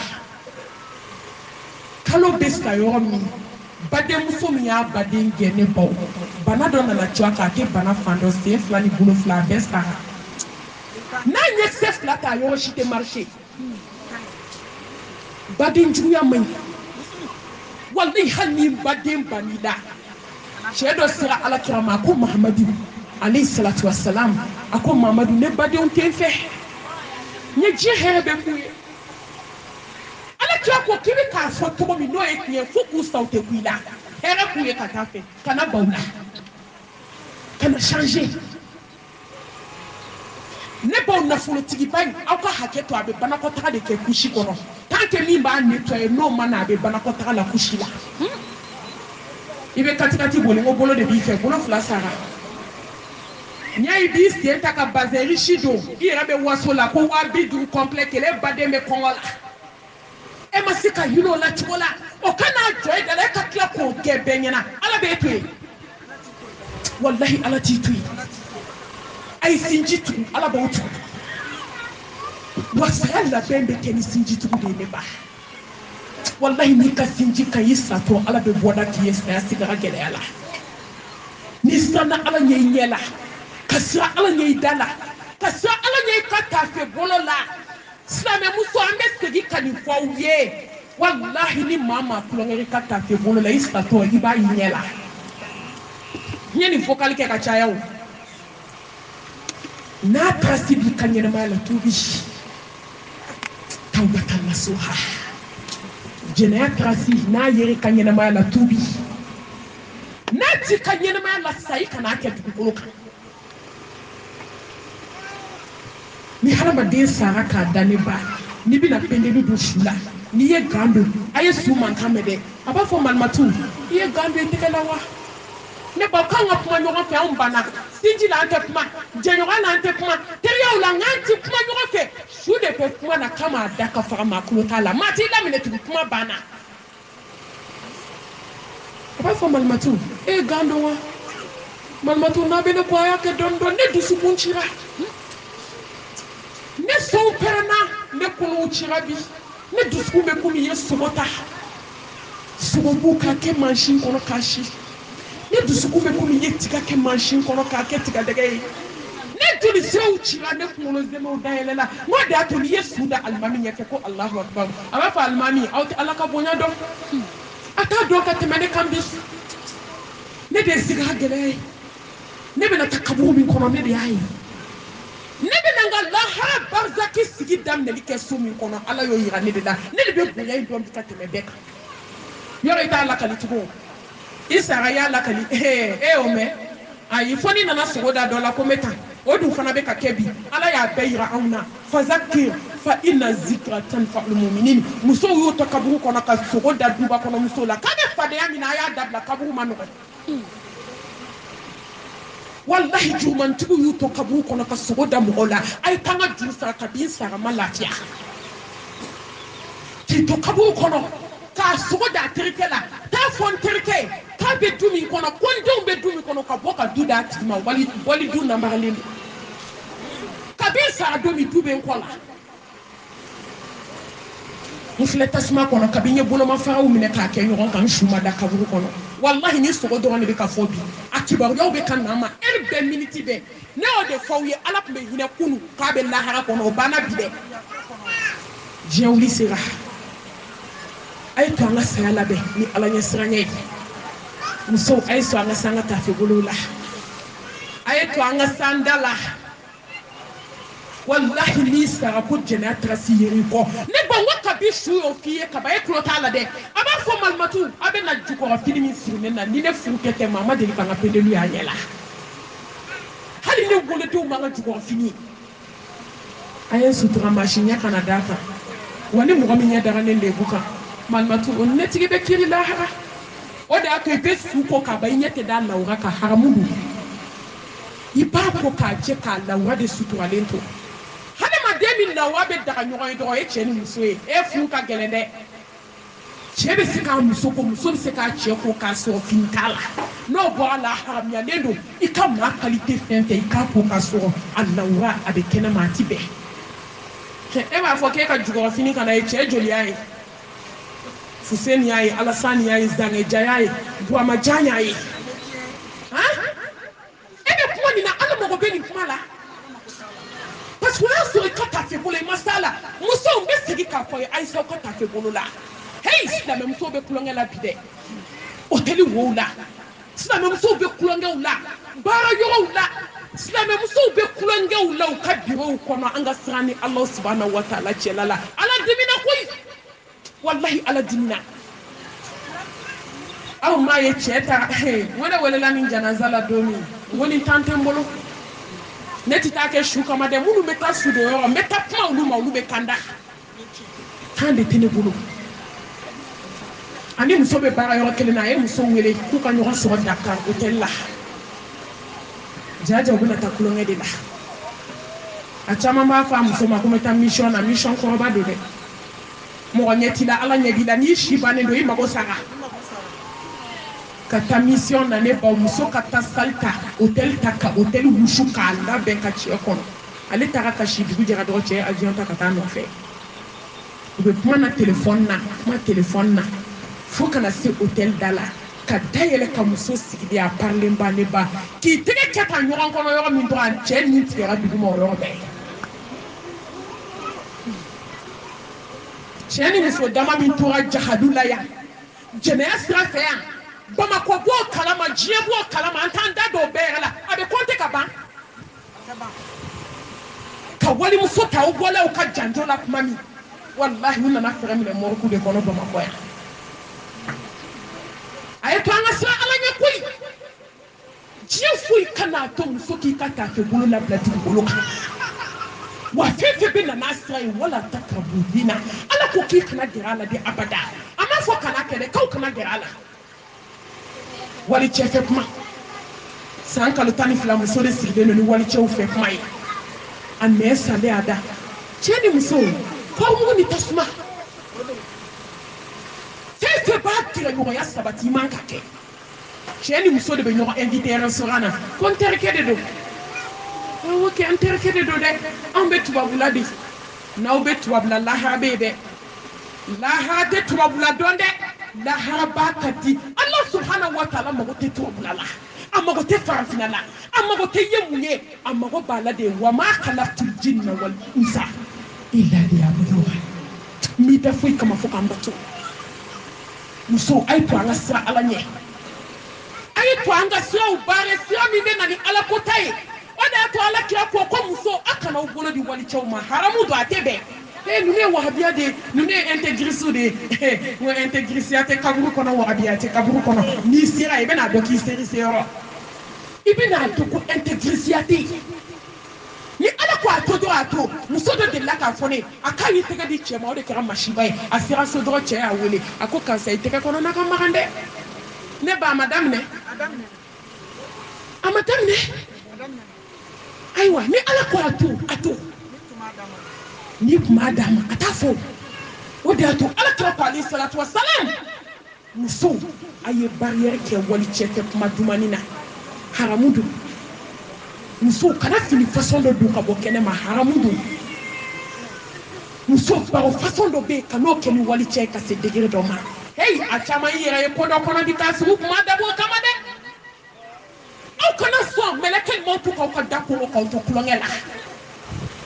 kalo beska yomi bade muso mi ya bade ngene bo bana don na chwa ka ke bana fando se flani bulo fla beska na nye se fla ta yo shite marché bade njuya mai wallahi hanni bade banida shedo sira ala kirama ko muhammadu alayhi salatu wassalam ako muhammadu ne bade on tenfe nye je herbe kuye ala kira ko kibi ka so to mi no ekye fuku saute kuila here kuye ka tafe kana baula kana changer ne ba na fulu tigi ban aka haketo abe bana ko taka de ke kushi kono tanke mi ba nettoyer no mana abe bana ko taka la kushi la ibe katikati bolo ngo bolo de bi fe bolo fla sara nyai bi se taka bazeri shido ira be waso la ko wa bidu complet le bade me kongola e masika yuno la chola o kana joy da la katla ko gebe nyana ala be tuwe wallahi ala ti tuwe ay sinjitu ala ba utu wasala bembe keni sinjitu de ne ba wallahi ni ka sinji ka yisa to ala be boda ki yesa sigara gele ala ni sana ala nyei nyela kasra ala nyei dala kasra ala nyei kata fe bolola slame muso ambe segi kani fo ye wallahi ni mama kulongeri kata fe bolola yisa to iba nyela nyeni vocal ke ka chaya o na trasibi kanyere mala tubi tawbatan nasuha jena trasi na yere kanyere mala tubi na ti kanyere mala sai kana ke tukuluka ni harama den saraka daniba ni bina pende du shula ni ye gando aye suma kamede aba fo malmatu ye gando etekelawa ne ba kanga kuma nyogo fe on bana sinji la ante kuma jenyoga la ante kuma teriya ula nganti kuma nyogo fe shude pe kuma na kama daka fama kulotala mati la mine tu kuma bana aba fo malmatu e gando wa malmatu na bene ko ayake dondo ne dusu bunchira ne so perna ne kunu chirabi ne dusu me kumi yesubota subuka ke manshin kono kashi ne dusuku be kumi yetika ke machine kono ka ke tika dege ne tuli sew chira ne kuno zemo dayelela mo da to ni yesu da almami nyeke ko Allahu akbar aba fa almami awti alaka bonya do ata do ka temene kambis ne de siga gele ne be na takabu min kono ne de yayi ne be nanga la ha barzaki sigi dam ne like sumi kono ala yo yira ne de da ne de be bonya do ka temene beka yoro ita alaka litugo isara ya lakali ome ayi foni nana sogo da dɔ la ko n bɛ tan o dun fana bɛ ka kɛ bi ala y'a bɛɛ yira anw na fazakir fa inna zikra tanfa'ul mu'minin musow y'u to kaburu kɔnɔ ka sogo da duba kɔnɔ musow la k'a bɛ fadenya min na a y'a dabila kaburu ma nɔgɔn wallahi jurumantigiw y'u to kaburu kɔnɔ ka sogo da mɔgɔw la a ye taa n ka juru sara ka bin sara ma lafiya k'i to kaburu kɔnɔ k'a sogo da a terikɛ la taa fɔ n terikɛ ye k'a bɛ du min kɔnɔ ko n denw bɛ du min kɔnɔ ka bɔ ka du d'a tigi ma wali du namaralen don kabini sara don min du bɛ n kɔ la n filɛ tasuma kɔnɔ kabini n ye bolomafaraw minɛ k'a kɛ ɲɔgɔn kan n su ma da kaburu kɔnɔ wallahi ni sogo dɔrɔn de bɛ ka fɔ bi a kibaruyaw bɛ ka na n ma heure bɛɛ miniti bɛɛ ne y'o de fɔ aw ye ala tun bɛ hinɛ kunu k'a bɛ lahara kɔnɔ o banna bi dɛ diɲɛ wuli sera a ye to an ka saya labɛn ni ala ɲɛsiranya ye musow a ye sɔn an ka san ka tafe bolow la a ye to an ka san da la wallahi n'i sara ko jɛnɛya taara si yeri kɔ ne ba n ko kabi su y'o f'i ye kaba e tulo t'a la dɛ a b'a fɔ malimatu a bɛ na jukɔrɔ fini min siri ne na ni ne furu kɛ tɛ maa ma deli ka n ka pendelu y'a ɲɛ la hali ne wolodenw ma n ka jukɔrɔ fini a ye n sutura mansin ɲɛ kana d'a kan wa ni mɔgɔ min ɲɛ dara ne lebu kan malimatu o ne tigi bɛ kiri lahara o de y'a to i bɛ su ko k'a ban i ɲɛ tɛ da lawura ka haramu don i b'a ko k'a jɛ k'a lawura de suturalen to hadamaden min lawura bɛ daga ɲɔgɔn ye dɔrɔn o ye cɛ ni muso ye e furu ka gɛlɛn dɛ cɛ bɛ se k'a muso ko muso bɛ se k'a cɛ ko k'a sɔrɔ fini t'a la n'o bɔra la haramuyalen don i ka maa kalite fɛn fɛn i k'a ko k'a sɔrɔ a lawura a bɛ kɛnɛma a ti bɛn e b'a fɔ k'e ka jukɔrɔ fini kana ye cɛ joli y'a ye Fuseni y'a ye Alasani y'a ye Zangeja y'a ye Buamajan y'a ye e bɛ kuma nin na ala mago bɛ nin kuma la parce que o y'a sɔrɔ i ka tafe bolo i ma s'a la musow bɛ segin k'a fɔ ye Ayisa ka tafe bolo la hey silamɛmusow bɛ kulonkɛ la bi dɛ hôtel wo la silamɛmusow bɛ kulonkɛw la baara yɔrɔw la silamɛmusow bɛ kulonkɛw la u ka bureau kɔnɔ an ka siran ni Alahu subahanahu wa taala cɛla la ala dimina koyi wallahi ala dimina aw ma ye cɛ ta wele welela ni janaza la don min n ko ni tan tɛ n bolo ne tɛ taa kɛ su kama dɛ minnu bɛ taa su don yɔrɔ n bɛ taa kuma olu ma olu bɛ kan da tan de tɛ ne bolo ani muso bɛ baara yɔrɔ kelen na a ye muso wele k'u ka ɲɔgɔn sɔrɔ Dakar hôtel la jaja u bɛna taa kulonkɛ de la a caman b'a fɔ a muso ma ko n bɛ taa mission na mission kɔrɔba don dɛ mɔgɔ ɲɛ t'i la ala ɲɛ b'i la n'i si bannen don i mago sara ka taa mission na ne baw muso ka taa salle ta hôtel ta ka hôtel wusu k'a labɛn ka cɛ kɔnɔ ale taara ka si dugu jɛra dɔrɔn cɛ ye avion ta ka taa nɔfɛ u bɛ kuma na téléphone na fo kana se hôtel da la ka dayɛlɛ ka muso sigidi a parlen ba ne ba k'i tɛgɛ kɛ ta ɲɔgɔn kɔnɔ yɔrɔ min dɔrɔn a cɛ ni tigɛra duguma o yɔrɔ bɛɛ cɛ ni muso dama min tora jahadu la yan jɛnɛya sira fɛ yan Bamakɔ b'o kalama diɲɛ b'o kalama an t'an da don o bɛɛ yɛrɛ la a bɛ compter ka ban ka walimuso ta o bɔla u ka janjo la kuma min wallahi u nana fɛrɛ minɛ mɔriku de kɔnɔ Bamakɔ yan a ye to an ka siran ala ɲɛ koyi diɲɛ foyi kan'a to muso k'i ka tafe bolo labila dugukolo kan wa fɛn fɛn bɛ na n'a sira ye wala taqrabu zina ala ko k'i kana gɛrɛ a la de abada a m'a fɔ kana kɛ dɛ k'aw kana gɛrɛ a la wali cɛ fɛ kuma san kalo 12 muso de sigilen don ni wali cɛw fɛ kuma ye a nɛn salen a da cɛ ni muso f'aw mugu ni tasuma fɛn fɛn b'a tigɛ ɲɔgɔnya sabati i man ka kɛ cɛ ni muso de bɛ ɲɔgɔn invité restaurant na ko n terikɛ de don ok n terikɛ de don dɛ anw bɛ tubabula de n'aw bɛ tubabula lahara bɛ yen dɛ lahara tɛ tubabula dɔn dɛ lahara b'a ka di ala subhanahu wa taala mago tɛ tubabula la a mago tɛ farafinna la a mago tɛ ye mun ye a mago b'a la de wa ma khalaqtul jinna wal insa illa liya'budun n b'i da foyi kama fo k'an bato muso a ye to an ka siran ala ɲɛ a ye to an ka siraw baara sira min bɛ na ni ala ko ta ye o de y'a to ala kira ko muso a kana aw bolo di walicɛw ma haramu don a tɛ bɛn ninnu ye wahabiya de ye ninnu ye intégriste de ye n ko intégriste tɛ kaburu kɔnɔ wahabiya tɛ kaburu kɔnɔ n'i sera i bɛna dɔn k'i seri se yɔrɔ ibina to ko intégrité ni ala ko ato do ato muso do de la ka fone aka yi tege di chema o de kera mashiba yi asira so do che ya wele ako kansa iteke kono na ka magande ne ba madame ne amadame ne aywa ni ala ko ato ni madame atafo o de ato ala kira ko alayhi salatu wassalam muso aye barrière ke wali cheke kuma dumanina haramudu muso kana fini façon de do ka bo kene ma haramudu muso ba façon do be kano ke ni wali cheke se degré do ma hey achama yere ko do kono di tasu kuma dabo kamade au kana so meleke mo to ko dako ko to kulongela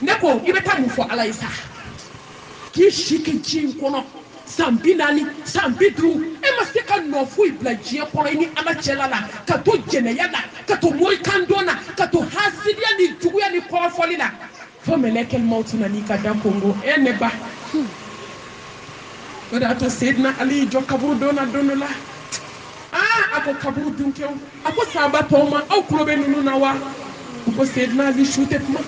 neko ibeta mu fo ala isa ki shiki chin kono sambi nani sambi du e ma se ka no fu ibla jie kono ni ala chelala ka to jene yana ka to moy kandona ka to hasidia ni jugu ya ni ko folina fo meleke mo to nani ka dako ngo ene ba wada to Sayyidina Ali jo kaburu dona donola ako kaburu dunkew ako saba toma au kulobe nunu nawa ko Sayyidina Ali shute kuma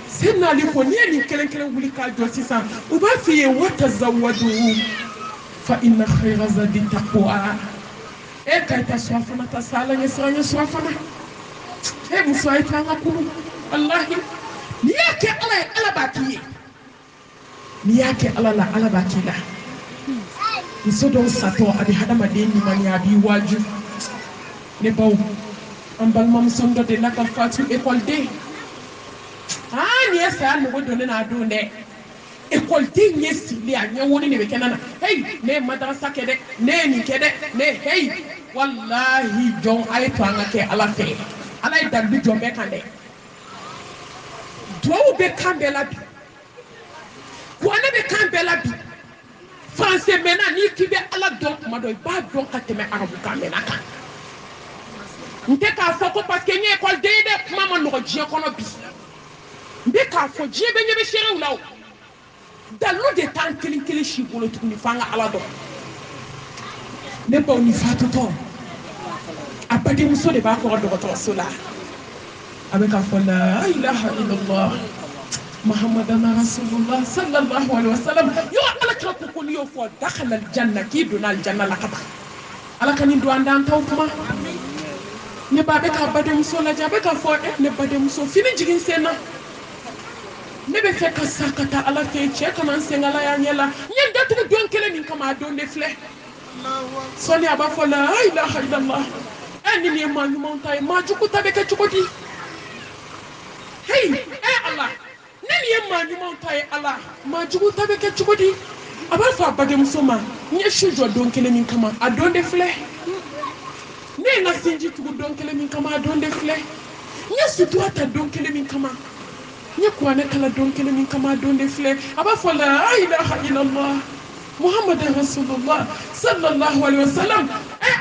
Sayyidina Ali ko ni kelen wuli ka jo sisan u ba fiye wata zawadu fa inna khayra zadi taqwa e ka ta swafana ta sala ni sanya swafana e muso ay ta ngakuru wallahi ni yake ala bakiye ni yake ala bakila muso dɔw satɔ a bɛ hadamaden ɲumanya a b'i waaju ne baw an balimamuso dɔ de la ka fatu ekɔliden nin ye saya nogo donnen n'a don dɛ ekɔliden ɲɛ sili a ɲɛ woni de bɛ kɛnɛ na hey ne ye madarasa kɛ dɛ ne ye nin kɛ dɛ ne hey walahi jɔn a ye to an ka kɛ ala fɛ ala ye dalilu jɔn bɛɛ kan dɛ duwawu bɛ kan bɛɛ la bi kuranɛ bɛ kan bɛɛ la bi français mena ni kibe ala don kuma do ba don ka teme arabu ka mena kan nte ka fo ko parce que ni école de kuma ma no jie kono bi mbe ka fo jie be nyebe shere ulaw dalu de tan kili shi bolo tukuni fanga ala do ne ba ni fatu to abadi muso de ba ko do to sola abe ka fo la ilaha illallah محمد رسول الله صلى الله عليه وسلم يو على كركو كون يو فو دخل الجنه كي دون الجنه لا كبا على كان دو اندان تاو كما ني بابي كا بادم سو لا جابي كا فو ني بادم سو فيني جيغين سينا ني بي فك ساكتا على كي تشي كمان سينغالا يا نيلا ني داتو دون كلي من كما دون دفله سوني ابا فو لا اله الا الله اني ني ما نمونتاي ما جوكو تابيكا جوكودي هي اي الله nani ye ma ɲuman ta ye ala ma jugu ta bɛ kɛ cogo di a b'a fɔ a badenmuso ma n ye su jɔ don kelen min kama a don de filɛ ne ye n ka sinji tugu don kelen min kama a don de filɛ n ye sutura ta don kelen min kama n ye kuranɛ kala don kelen min kama a don de filɛ a b'a fɔ la ilaha illallah muhammadan rasulullah sallallahu alaihi wasallam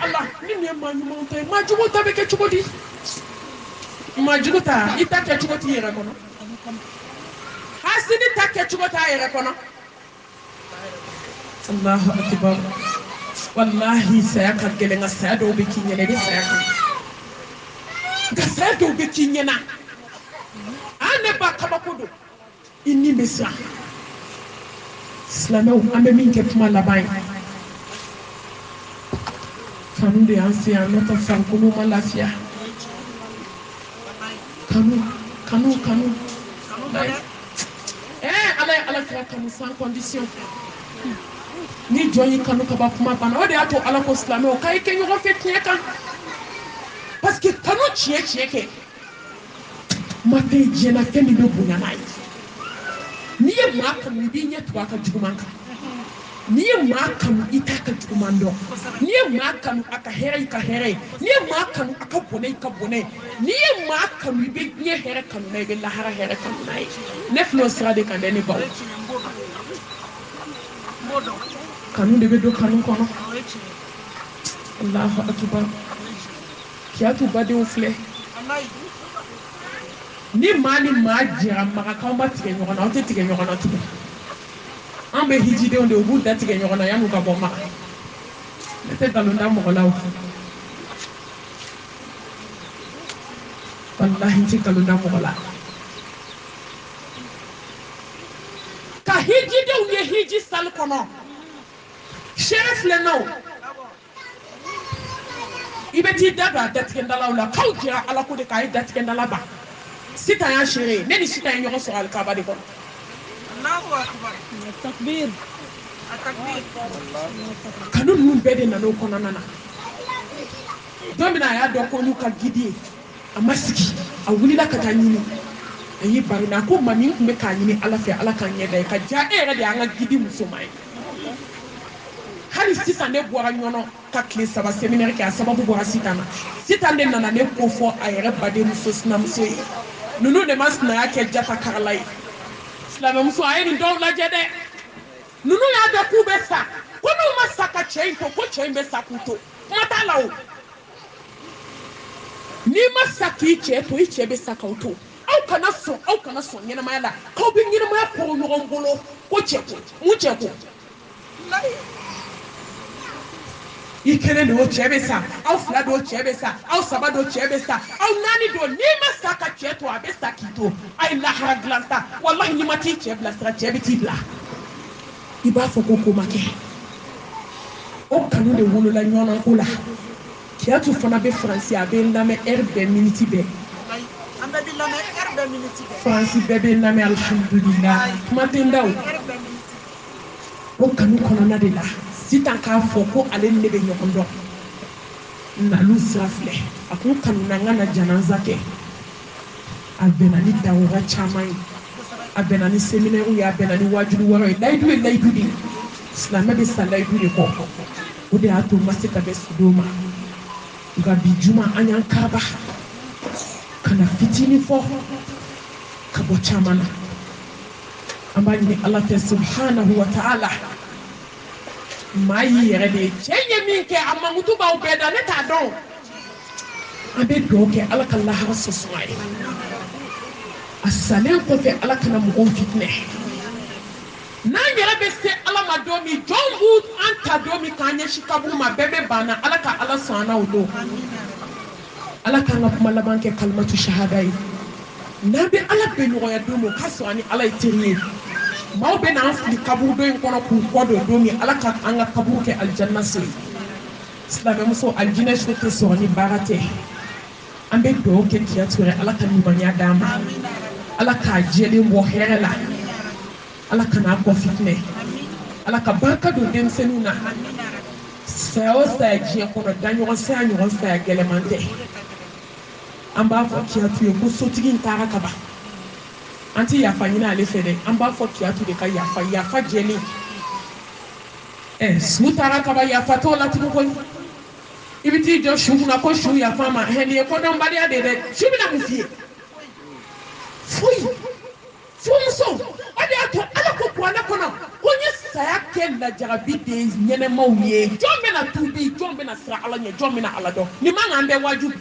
ala ni nin ye ma ɲuman ta ye ma jugu ta bɛ kɛ cogo di ma jugu ta i ta kɛ cogo t'i yɛrɛ kɔnɔ hasidi ta kɛ cogo t'a yɛrɛ kɔnɔ allahu akbar wallahi saya ka gɛlɛn nka saya dɔw bɛ k'i ɲɛna de saya kan nka saya dɔw bɛ k'i ɲɛna ne ba kabako don i ni bɛ siran silamɛw an bɛ min kɛ kuma laban ye kanu de y'an se yan n'o tɛ farikolo ma lafiya kanu ala ye ala kira kanu sans condition ni jɔn y'i kanu kaba kuma banna o de y'a to ala ko silamɛw k'a ye kɛ ɲɔgɔn fɛ tiɲɛ kan parce que kanu tiɲɛ kɛ ma tɛ diɲɛna fɛn min bɛ bonya n'a ye n'i ye maa kanu i b'i ɲɛ tugu a ka juguman kan n'i ye maa kanu i t'a ka juguman dɔn n'i ye maa kanu a ka hɛrɛ i ka hɛrɛ ye n'i ye maa kanu a ka bɔnɛ i ka bɔnɛ ye n'i ye maa kanu i bɛ diɲɛ hɛrɛ kanu na i bɛ lahara hɛrɛ kanu na ye ne filɛ o sira de kan dɛ ne baw kanu de bɛ don kanu kɔnɔ Allahu akbar kiyatu badenw filɛ ni maa ni maa jɛra magakanw ma tigɛ ɲɔgɔn na aw tɛ tigɛ ɲɔgɔn na tugun an bɛ hijidenw de u b'u da tigɛ ɲɔgɔn na yan'u ka bɔ maga ne tɛ nkalon da mɔgɔ la o wallahi ti kalunda mɔgɔ la ka hijidenw ye hiji sali kɔnɔ sɛrɛ filɛ na o i bɛ t'i da don a datigɛndalaw la k'aw jɛra ala ko de k'a ye datigɛndala ban sitan y'a seere ne ni sitan ye ɲɔgɔn sɔrɔ alikaba de kɔnɔ kanu ninnu bɛɛ de nana o kɔnɔna na don min na a y'a dɔn ko n'u ka gidi ye a ma sigi a wulila ka taa ɲini a y'i bari na ko maa min tun bɛ k'a ɲini ala fɛ ala k'a ɲɛda ye ka diya e yɛrɛ de y'an ka gidi musoman ye hali sisan ne bɔra ɲɔnɔ ka tile 3 séminaire kɛ a sababu bɔra sitan na sitan de nana ne ko fɔ a yɛrɛ badenmuso sinamuso ye ninnu de ma sinaya kɛ jata karala ye silamɛmuso a ye nin dɔw lajɛ dɛ ninnu y'a dɔn k'u bɛ sa ko n'u ma sa ka cɛ in to ko cɛ in bɛ sa k'u to kuma t'a la o n'i ma sa k'i cɛ to i cɛ bɛ sa k'aw to aw kana sɔn ɲɛnamaya la k'aw bɛ ɲɛnamaya kɔrɔ ɲɔgɔn bolo ko cɛ ko mun cɛ ko i kelen don o cɛ bɛ sa aw 2 don o cɛ bɛ sa aw 3 don o cɛ bɛ sa aw 4 don n'i ma sa ka cɛ to a bɛ sa k'i to a ye lahara dilan ta walahi n'i ma t'i cɛ bilasira cɛ bɛ t'i bila i b'a fɔ ko ma kɛ o kanu de wolola ɲɔgɔn ko la Kiyatu fana bɛ Faransi a bɛ n lamɛn heure bɛɛ minute bɛɛ Faransi bɛɛ bɛ n lamɛn alhamdulillah kuma tɛ n da o kanu kɔnɔna de la sitan k'a fɔ ko ale ni ne bɛ ɲɔgɔn dɔn nalu sira filɛ a ko kanu na n ka na janaza kɛ a bɛnna ni dawoga caman ye a bɛnna ni séminaire ye a bɛnna ni wajibi wɛrɛ ye layidu ye layidu de ye silamɛ bɛ sa layidu de kɔ o de y'a to n ma se ka bɛn sudo ma nka bi juma an y'an karaba ka na fitinin fɔ ka bɔ caman na an b'a ɲini ala fɛ subhanahu wa ta'ala maa y'i yɛrɛ de ye cɛ ye min kɛ a mankutu b'aw bɛɛ da ne t'a dɔn an bɛ dugawu kɛ ala ka lahara sɔsuma ye a salen kɔfɛ ala kana mɔgɔw fitinɛ n'an yɛrɛ bɛ se ala ma don min jɔn b'u an ta don min k'an ɲɛsin kaburu ma bɛɛ bɛ banna ala ka ala sɔn an na o don ala k'an ka kuma laban kɛ kalimatu shahada ye n'an bɛ ala bɛ nɔgɔya don min o ka sɔn an ni ala ye teri ye maaw bɛ n'an fili kaburu dɔ in kɔnɔ k'u kɔ don don min ala ka an ka kaburu kɛ alijanna so ye silamɛmuso alijinɛ so tɛ sɔrɔ ni baara tɛ an bɛ dugawu kɛ Kiyatu yɛrɛ ala ka ɲumanya d'an ma ala k'a jɛlen bɔ hɛrɛ la ala kana kɔ fitinɛ ala ka barika don denmisɛnninw na saya o saya diɲɛ kɔnɔ daɲɔgɔn saya ɲɔgɔn saya gɛlɛman tɛ an b'a fɔ Kiyatu ye ko sotigi in taara ka ban an tɛ yafa ɲini ale fɛ dɛ an b'a fɔ Kiyatu de ka yafa jɛlen su taara ka ban yafa t'o la tugun koyi i bɛ t'i jɔ su kunna ko su yafa ma nin ye kodɔnbaliya de ye dɛ su bɛna mun f'i ye foyi furumuso o de y'a to ala ko kuranɛ kɔnɔ ko n ye saya kɛ lajarabi de ye ɲɛnɛmaw ye jɔn bɛna tuubi jɔn bɛna siran ala ɲɛ jɔn bɛna ala dɔn nin man kan bɛɛ wajibi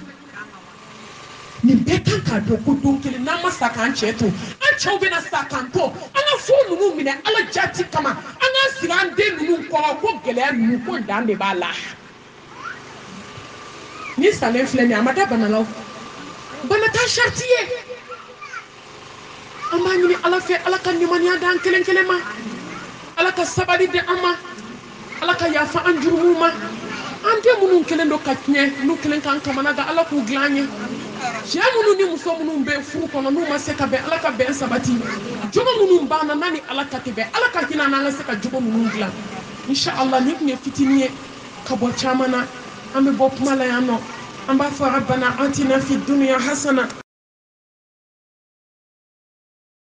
nin bɛɛ kan k'a dɔn ko don kelen n'an ma sa k'an cɛ to an cɛw bɛna sa k'an to an ka so ninnu minɛ ala jati kama an k'an sigi an den ninnu kɔrɔ ko gɛlɛya ninnu ko dan de b'a la ni salen filɛ nin ye a ma da bana la bana t'a sariti ye an b'a ɲini ala fɛ ala ka limaniya d'an kelen kelen ma ala ka sabali di an ma ala ka yafa an jurumu ma an den minnu kelen don ka tiɲɛ n'u kelen k'an kamana gan ala k'u dilan an ye cɛ minnu ni muso minnu bɛ furu kɔnɔ n'u ma se ka bɛn ala ka bɛn sabati jogo minnu b'an na n'a ni ala ta tɛ bɛn ala ka hinɛ n'an ka se ka jogo ninnu dilan inshallah ni tun ye fitinin ye ka bɔ caman na an bɛ bɔ kuma la yan nɔ an b'a fɔ rabbana atina fid dunya hasana